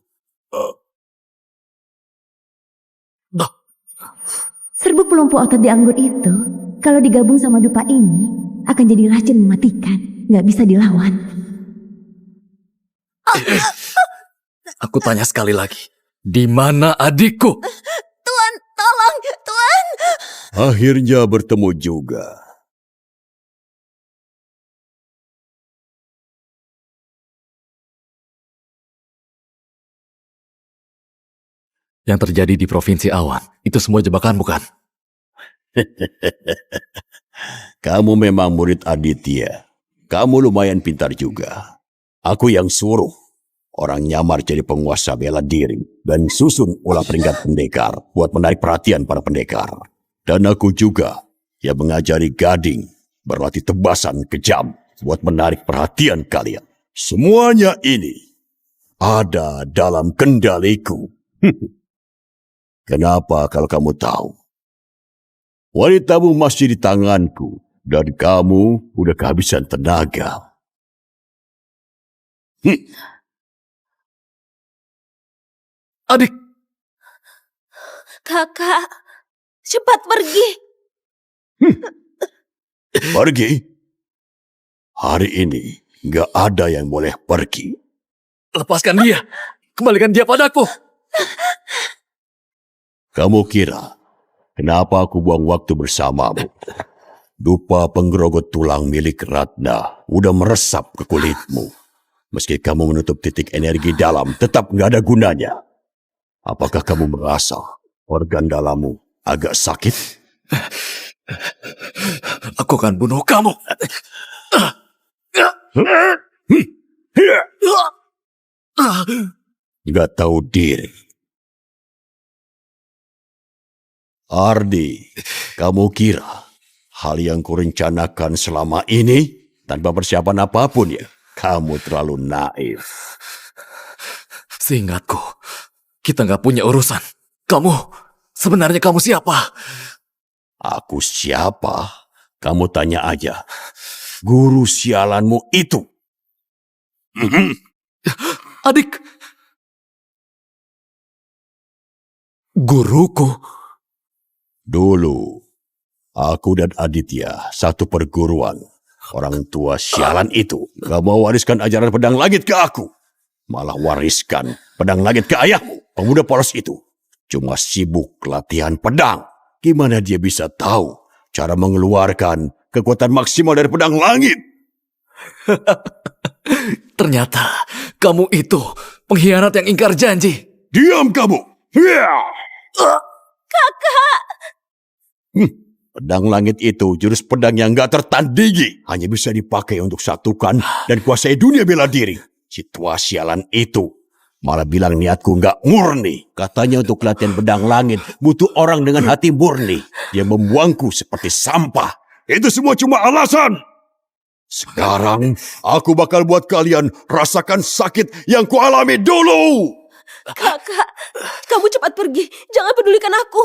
Speaker 6: Serbuk pelumpuh otot di anggur itu, kalau digabung sama dupa ini, akan jadi racun mematikan. Nggak bisa dilawan.
Speaker 1: Aku tanya sekali lagi. Di mana adikku?
Speaker 8: Tuan, tolong, Tuan.
Speaker 5: Akhirnya bertemu juga.
Speaker 1: Yang terjadi di Provinsi Awan, itu semua jebakan bukan?
Speaker 5: Kamu memang murid Aditya. Kamu lumayan pintar juga. Aku yang suruh orang nyamar jadi penguasa bela diri dan susun ulah peringkat pendekar buat menarik perhatian para pendekar. Dan aku juga yang mengajari Gading berlatih tebasan kejam buat menarik perhatian kalian. Semuanya ini ada dalam kendaliku. Kenapa kalau kamu tahu? Wanitamu masih di tanganku dan kamu udah kehabisan tenaga.
Speaker 1: Adik,
Speaker 8: Kakak, cepat pergi.
Speaker 5: Pergi? Hari ini nggak ada yang boleh pergi.
Speaker 1: lepaskan dia. Kembalikan dia padaku.
Speaker 5: Kamu kira kenapa aku buang waktu bersamamu? Dupa penggerogot tulang milik Ratna udah meresap ke kulitmu. Meski kamu menutup titik energi dalam, tetap nggak ada gunanya. Apakah kamu merasa organ dalammu agak sakit?
Speaker 1: Aku akan bunuh kamu.
Speaker 5: Nggak tahu diri. Ardi, kamu kira hal yang kurencanakan selama ini tanpa persiapan apapun ya? Kamu terlalu naif.
Speaker 1: Seingatku, kita nggak punya urusan. Sebenarnya kamu siapa?
Speaker 5: Aku siapa? Kamu tanya aja. Guru sialanmu itu.
Speaker 1: Adik. Guruku.
Speaker 5: Dulu, aku dan Aditya satu perguruan. Orang tua sialan itu gak mau wariskan ajaran pedang langit ke aku. Malah wariskan pedang langit ke ayahmu, pemuda polos itu. Cuma sibuk latihan pedang. Gimana dia bisa tahu cara mengeluarkan kekuatan maksimal dari pedang langit?
Speaker 1: Ternyata kamu itu pengkhianat yang ingkar janji.
Speaker 5: Diam kamu! Kakak! Pedang langit itu jurus pedang yang gak tertandingi. Hanya bisa dipakai untuk satukan dan kuasai dunia bela diri. Situasi sialan itu malah bilang niatku gak murni. Katanya untuk latihan pedang langit butuh orang dengan hati murni. Dia membuangku seperti sampah. Itu semua cuma alasan. Sekarang aku bakal buat kalian rasakan sakit yang kualami dulu.
Speaker 8: Kakak, kamu cepat pergi. Jangan pedulikan aku.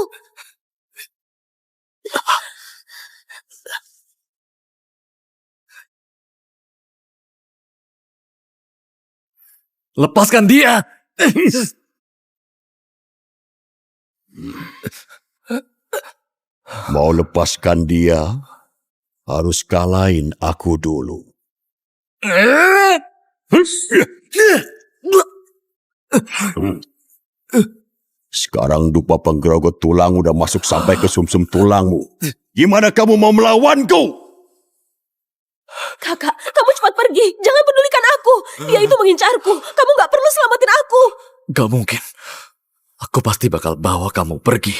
Speaker 1: Lepaskan dia.
Speaker 5: Mau lepaskan dia, harus kalahin aku dulu. Sekarang dupa penggerogot tulang udah masuk sampai ke sumsum tulangmu. Gimana kamu mau melawanku?
Speaker 8: Kakak, kamu cepat pergi. Jangan pedulikan aku. Dia itu mengincarku. Kamu gak perlu selamatin aku.
Speaker 1: Gak mungkin. Aku pasti bakal bawa kamu pergi.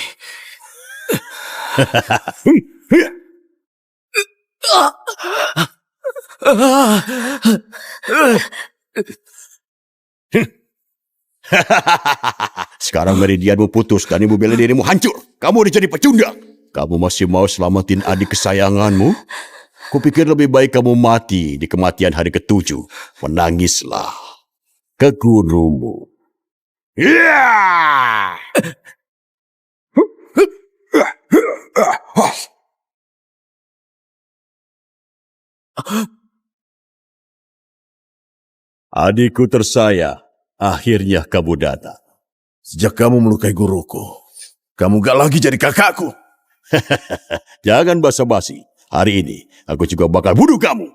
Speaker 5: Sekarang meridianmu putus dan ibu bela dirimu hancur. Kamu udah jadi pecundang. Kamu masih mau selamatin adik kesayanganmu? Kupikir lebih baik kamu mati di kematian hari ke-7. Menangislah ke gurumu. Yeah! Adikku tersayang, akhirnya kamu datang.
Speaker 7: Sejak kamu melukai guruku, kamu gak lagi jadi kakakku.
Speaker 5: Jangan basa-basi. Hari ini aku juga bakal bunuh kamu.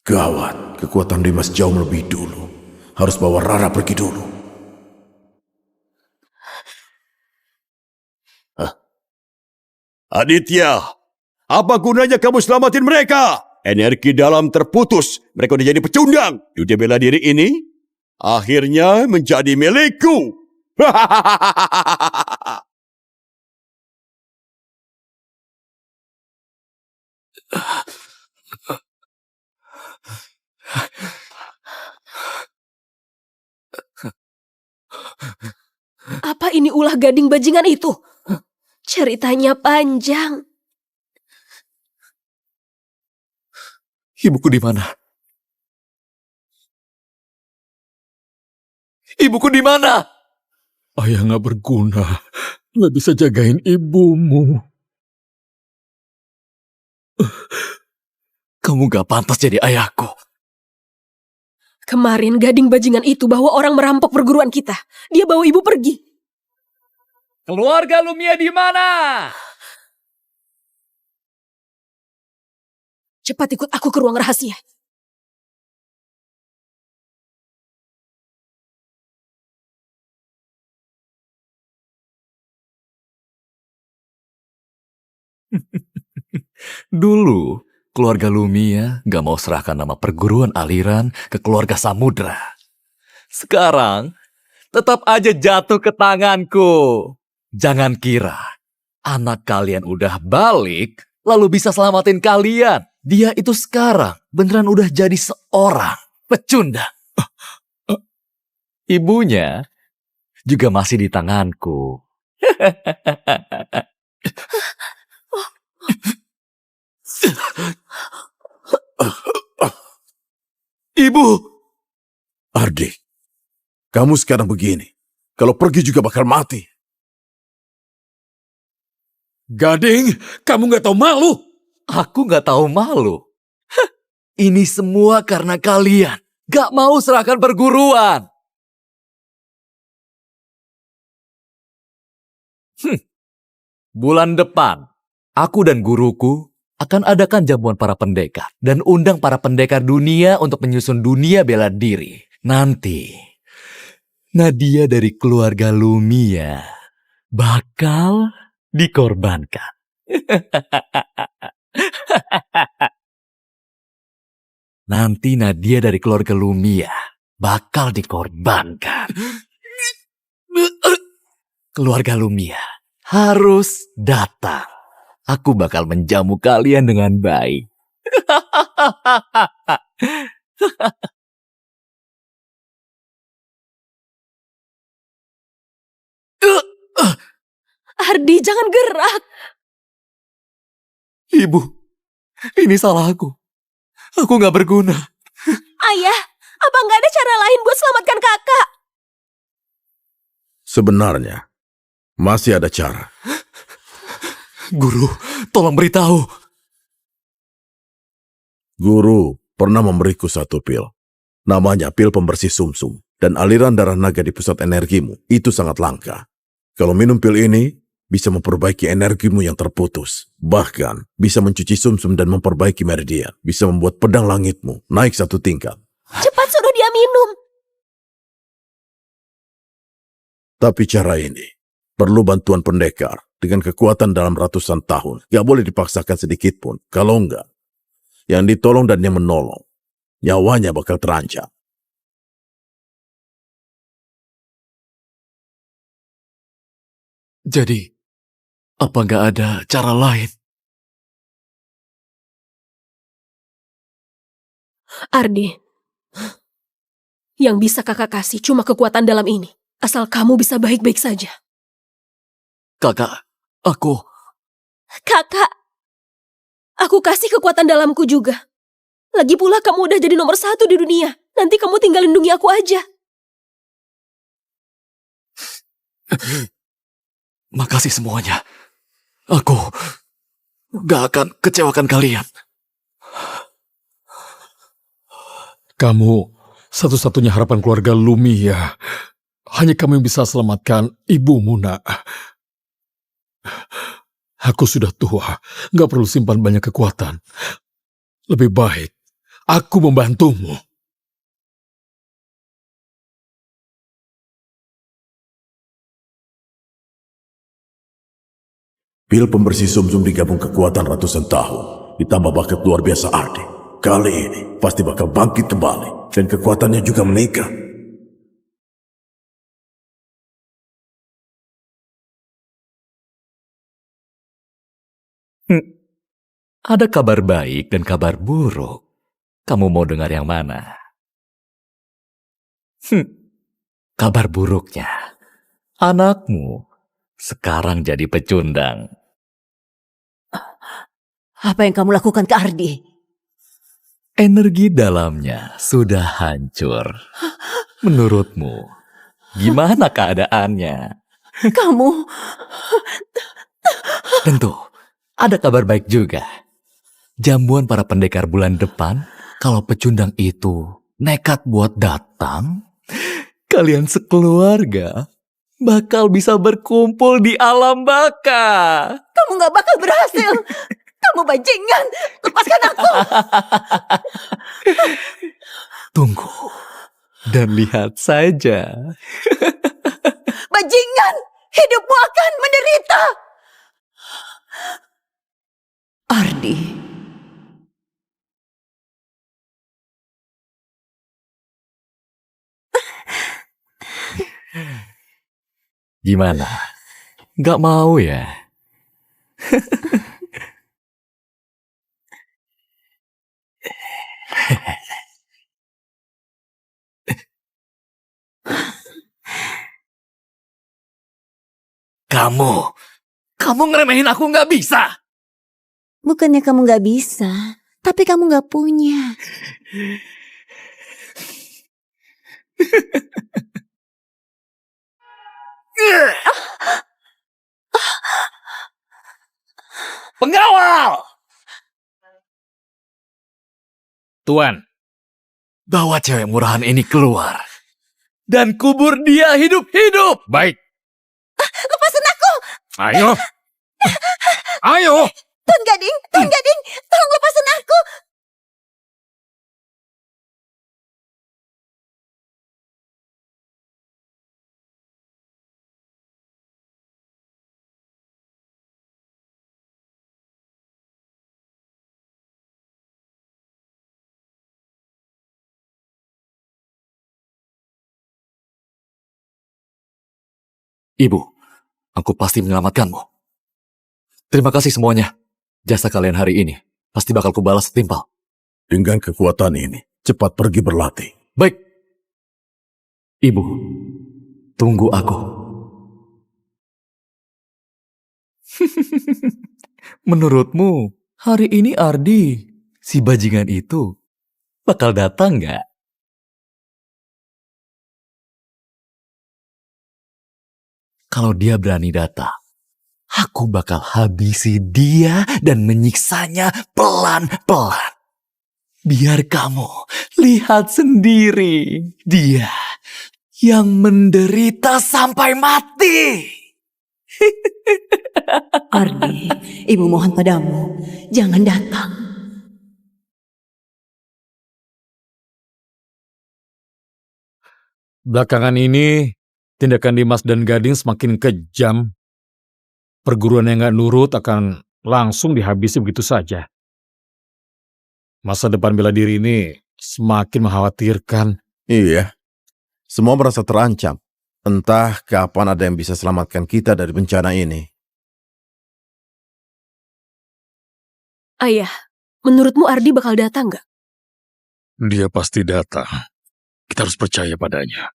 Speaker 7: Gawat, kekuatan Dimas jauh lebih dulu. Harus bawa Rara pergi dulu.
Speaker 5: Aditya, apa gunanya kamu selamatin mereka? Energi dalam terputus. Mereka udah jadi pecundang. Dunia bela diri ini akhirnya menjadi milikku.
Speaker 8: Apa ini ulah gading bajingan itu? Ceritanya panjang.
Speaker 1: Ibuku di mana? Ibuku di mana?
Speaker 3: Ayah nggak berguna. Nggak bisa jagain ibumu.
Speaker 1: Kamu gak pantas jadi ayahku.
Speaker 8: Kemarin gading bajingan itu bawa orang merampok perguruan kita. Dia bawa ibu pergi.
Speaker 1: Keluarga Lumia di mana?
Speaker 8: Cepat ikut aku ke ruang rahasia.
Speaker 1: Dulu, keluarga Lumia gak mau serahkan nama perguruan aliran ke keluarga Samudra. Sekarang, tetap aja jatuh ke tanganku. Jangan kira anak kalian udah balik, lalu bisa selamatin kalian. Dia itu sekarang beneran udah jadi seorang pecundang. Ibunya juga masih di tanganku. Ibu!
Speaker 7: Ardi, kamu sekarang begini. Kalau pergi juga bakal mati.
Speaker 3: Gading, kamu nggak tahu malu.
Speaker 1: Aku gak tahu malu. Hah, ini semua karena kalian gak mau serahkan perguruan. Bulan depan, aku dan guruku akan adakan jamuan para pendekar dan undang para pendekar dunia untuk menyusun dunia bela diri. Nanti, Nadia dari keluarga Lumia bakal dikorbankan. Nanti Nadia dari keluarga Lumia bakal dikorbankan. Keluarga Lumia harus datang. Aku bakal menjamu kalian dengan baik.
Speaker 8: Ardi, jangan gerak.
Speaker 1: Ibu, ini salah aku. Aku gak berguna.
Speaker 8: Ayah, apa nggak ada cara lain buat selamatkan kakak?
Speaker 7: Sebenarnya, masih ada cara.
Speaker 1: Guru, tolong beritahu.
Speaker 7: Guru pernah memberiku satu pil. Namanya pil pembersih sumsum. Dan aliran darah naga di pusat energimu itu sangat langka. Kalau minum pil ini, bisa memperbaiki energimu yang terputus. Bahkan, bisa mencuci sumsum dan memperbaiki meridian. Bisa membuat pedang langitmu naik satu tingkat.
Speaker 8: Cepat suruh dia minum.
Speaker 7: Tapi cara ini perlu bantuan pendekar dengan kekuatan dalam ratusan tahun. Gak boleh dipaksakan sedikit pun. Kalau enggak, yang ditolong dan yang menolong, nyawanya bakal terancam.
Speaker 1: Jadi, apa gak ada cara lain?
Speaker 8: Ardi, yang bisa kakak kasih cuma kekuatan dalam ini. Asal kamu bisa baik-baik saja.
Speaker 1: Kakak, aku...
Speaker 8: Kakak, aku kasih kekuatan dalamku juga. Lagi pula kamu udah jadi nomor 1 di dunia. Nanti kamu tinggal lindungi aku aja.
Speaker 1: Makasih semuanya. Aku gak akan kecewakan kalian.
Speaker 3: Kamu satu-satunya harapan keluarga Lumia. Hanya kamu yang bisa selamatkan ibumu, nak. Aku sudah tua, gak perlu simpan banyak kekuatan. Lebih baik aku membantumu.
Speaker 7: Pil pembersih sumsum digabung kekuatan ratusan tahun, ditambah bakat luar biasa Ardi. Kali ini pasti bakal bangkit kembali, dan kekuatannya juga meningkat.
Speaker 1: Ada kabar baik dan kabar buruk. Kamu mau dengar yang mana? Kabar buruknya, anakmu sekarang jadi pecundang.
Speaker 6: Apa yang kamu lakukan ke Ardi?
Speaker 1: Energi dalamnya sudah hancur. Menurutmu, gimana keadaannya?
Speaker 6: Kamu...
Speaker 1: Tentu, ada kabar baik juga. Jamuan para pendekar bulan depan, kalau pecundang itu nekat buat datang, kalian sekeluarga bakal bisa berkumpul di alam baka.
Speaker 6: Kamu gak bakal berhasil. Kamu bajingan. Lepaskan aku.
Speaker 1: Tunggu dan lihat saja.
Speaker 6: Bajingan. Hidupmu akan menderita. Ardi.
Speaker 1: Gimana? Gak mau ya? Kamu ngeremehin aku gak bisa.
Speaker 6: Bukannya kamu gak bisa, tapi kamu gak punya.
Speaker 1: Pengawal!
Speaker 9: Tuan,
Speaker 1: Bawa cewek murahan ini keluar. Dan kubur dia hidup-hidup.
Speaker 9: baik.
Speaker 6: Lepasin aku.
Speaker 9: Ayo. Ayo.
Speaker 6: Tuan Gading, tolong lepasin aku.
Speaker 1: Ibu, aku pasti menyelamatkanmu. Terima kasih semuanya. Jasa kalian hari ini pasti bakal kubalas setimpal.
Speaker 7: Dengan kekuatan ini, cepat pergi berlatih.
Speaker 1: Baik. Ibu, tunggu aku. Menurutmu, hari ini Ardi, si bajingan itu, bakal datang nggak? Kalau dia berani datang, aku bakal habisi dia dan menyiksanya pelan-pelan. Biar kamu lihat sendiri dia yang menderita sampai mati.
Speaker 6: Ardi, ibu mohon padamu, jangan datang.
Speaker 3: Belakangan ini, tindakan Dimas dan Gading semakin kejam. Perguruan yang gak nurut akan langsung dihabisi begitu saja. Masa depan bela diri ini semakin mengkhawatirkan.
Speaker 7: Iya, semua merasa terancam. Entah kapan ada yang bisa selamatkan kita dari bencana ini.
Speaker 4: Ayah, menurutmu Ardi bakal datang nggak?
Speaker 3: Dia pasti datang. Kita harus percaya padanya.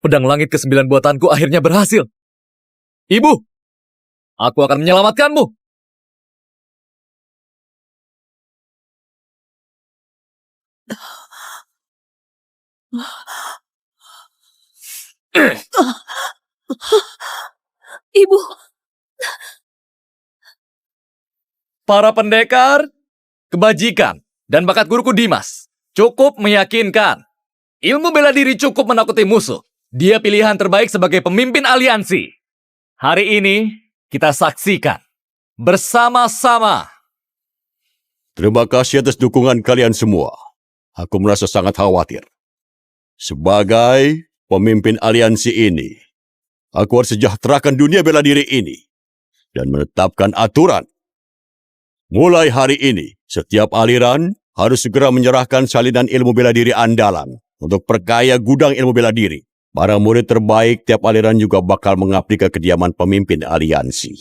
Speaker 1: Pedang langit ke-9 buatanku akhirnya berhasil. Ibu, Aku akan menyelamatkanmu.
Speaker 8: Ibu,
Speaker 1: Para pendekar, kebajikan, dan bakat guruku Dimas cukup meyakinkan. Ilmu bela diri cukup menakuti musuh. Dia pilihan terbaik sebagai pemimpin aliansi. Hari ini kita saksikan bersama-sama.
Speaker 5: Terima kasih atas dukungan kalian semua. Aku merasa sangat khawatir. Sebagai pemimpin aliansi ini, aku harus sejahterakan dunia bela diri ini dan menetapkan aturan. Mulai hari ini, setiap aliran harus segera menyerahkan salinan ilmu bela diri andalan untuk perkaya gudang ilmu bela diri. Para murid terbaik tiap aliran juga bakal mengabdi ke kediaman pemimpin aliansi.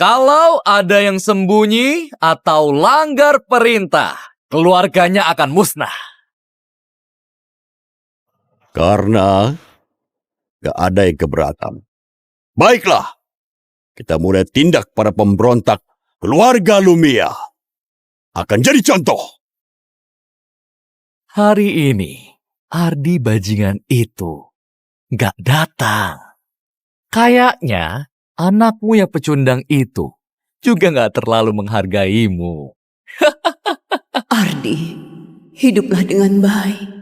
Speaker 1: Kalau ada yang sembunyi atau langgar perintah, keluarganya akan musnah.
Speaker 5: Karena gak ada yang keberatan. Baiklah, kita mulai tindak para pemberontak keluarga Lumia. Akan jadi contoh.
Speaker 1: Hari ini, Ardi bajingan itu gak datang. Kayaknya anakmu yang pecundang itu juga gak terlalu menghargaimu.
Speaker 6: Ardi, hiduplah dengan baik.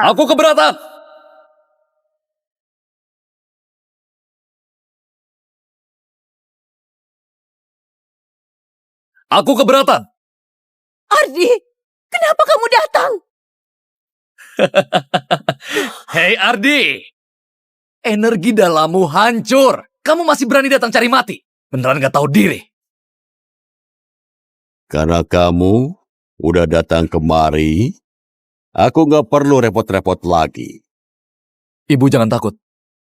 Speaker 1: Aku keberatan. Aku keberatan.
Speaker 6: Ardi, kenapa kamu datang?
Speaker 1: Hei Ardi, energi dalammu hancur. Kamu masih berani datang cari mati? Beneran gak tahu diri?
Speaker 5: Karena kamu udah datang kemari, aku gak perlu repot-repot lagi.
Speaker 1: Ibu jangan takut.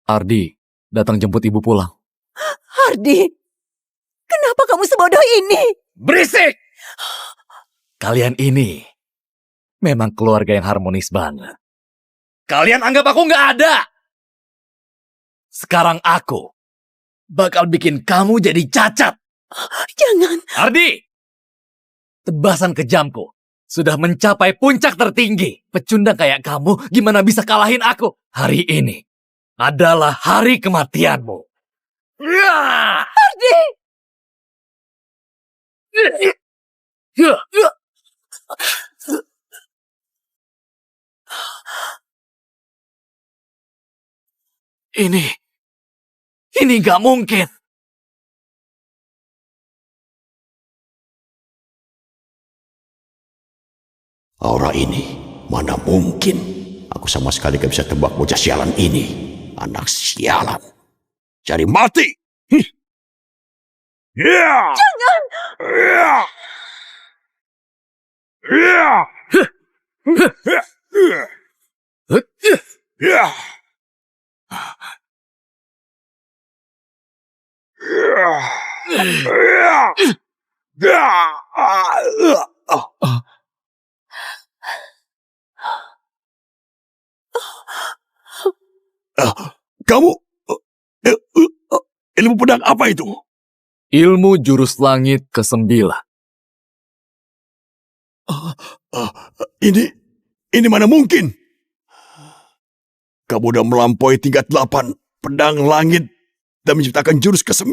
Speaker 1: Ardi datang jemput ibu pulang.
Speaker 6: Ardi, kenapa kamu sebodoh ini?
Speaker 1: Berisik! Kalian ini memang keluarga yang harmonis banget. Kalian anggap aku nggak ada. Sekarang aku bakal bikin kamu jadi cacat.
Speaker 6: Jangan.
Speaker 1: Ardi, tebasan kejamku sudah mencapai puncak tertinggi. Pecundang kayak kamu gimana bisa kalahin aku? Hari ini adalah hari kematianmu.
Speaker 6: Ardi!
Speaker 1: Ini nggak mungkin.
Speaker 5: Aura ini, mana mungkin. Aku sama sekali gak bisa tebak bocah sialan ini. Anak sialan. Cari mati!
Speaker 6: Jangan!
Speaker 5: Kamu... ilmu pedang apa itu?
Speaker 1: Ilmu jurus langit ke-9.
Speaker 5: Ini mana mungkin? Kamu udah melampaui tingkat 8 pedang langit dan menciptakan jurus ke-9.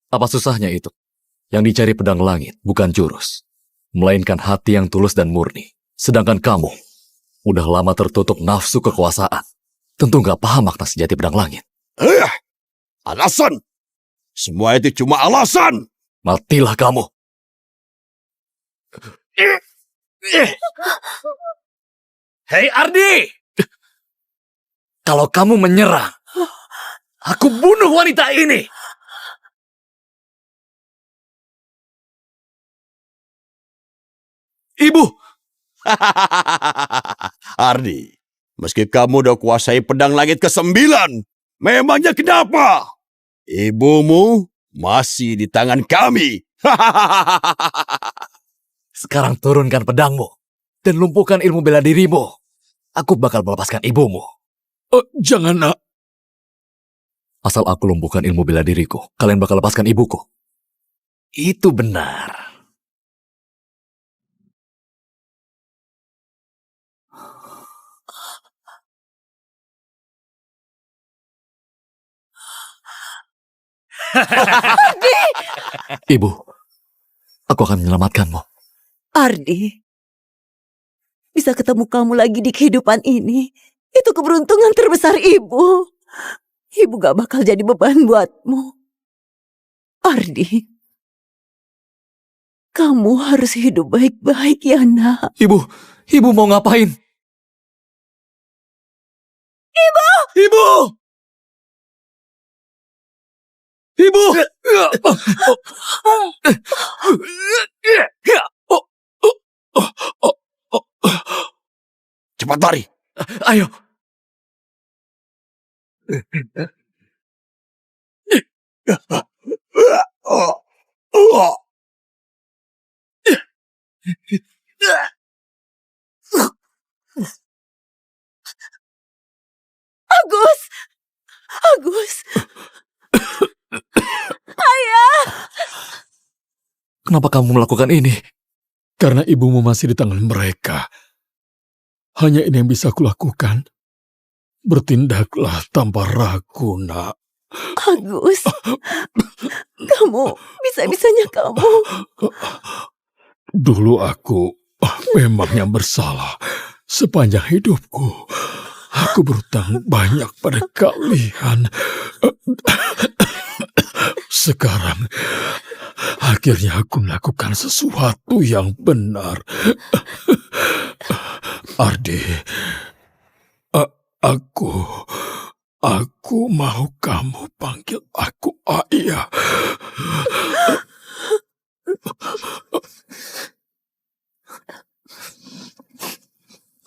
Speaker 1: Apa susahnya itu? Yang dicari pedang langit bukan jurus, melainkan hati yang tulus dan murni. Sedangkan kamu udah lama tertutup nafsu kekuasaan. Tentu nggak paham makna sejati pedang langit.
Speaker 5: Alasan! Semua itu cuma alasan!
Speaker 1: Matilah kamu. Hei Ardi! Kalau kamu menyerang, aku bunuh wanita ini. Ibu!
Speaker 5: Ardi, meski kamu udah kuasai pedang langit ke-9, memangnya kenapa? Ibumu masih di tangan kami.
Speaker 1: Sekarang turunkan pedangmu dan lumpuhkan ilmu bela dirimu. Aku bakal melepaskan ibumu.
Speaker 3: Jangan, nak.
Speaker 1: Asal aku lumpuhkan ilmu bela diriku, kalian bakal lepaskan ibuku. Itu benar. Ibu, aku akan menyelamatkanmu.
Speaker 6: Ardi, bisa ketemu kamu lagi di kehidupan ini, itu keberuntungan terbesar ibu. Ibu gak bakal jadi beban buatmu. Ardi, kamu harus hidup baik-baik ya nak.
Speaker 1: Ibu mau ngapain? Ibu! Ibu!
Speaker 5: Cepat lari.
Speaker 1: Ayo.
Speaker 6: Agus! Agus!
Speaker 1: Kenapa kamu melakukan ini?
Speaker 3: Karena ibumu masih di tangan mereka. Hanya ini yang bisa kulakukan. Bertindaklah tanpa ragu, nak.
Speaker 6: Agus! Kamu, bisa-bisanya kamu.
Speaker 3: Dulu aku memang yang bersalah. Sepanjang hidupku, aku berutang banyak pada kalian. Sekarang, akhirnya aku melakukan sesuatu yang benar. Ardi, aku mau kamu panggil aku ayah.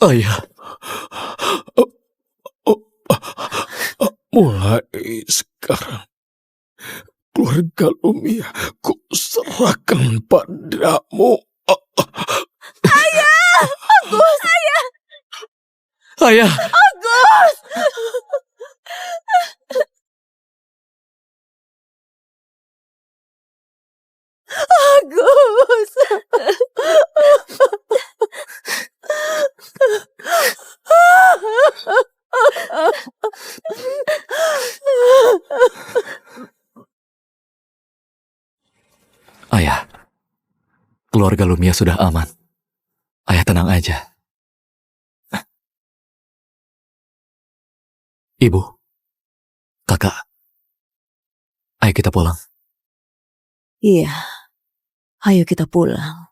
Speaker 1: Ayah.
Speaker 3: Mulai sekarang, keluarga Lumia ku serahkan padamu.
Speaker 1: Ayah.
Speaker 6: Agus! Agus!
Speaker 1: Ayah. Keluarga Lumia sudah aman. Ayah tenang aja. Ibu. Kakak. Ayo kita pulang.
Speaker 6: Iya, ayo kita pulang.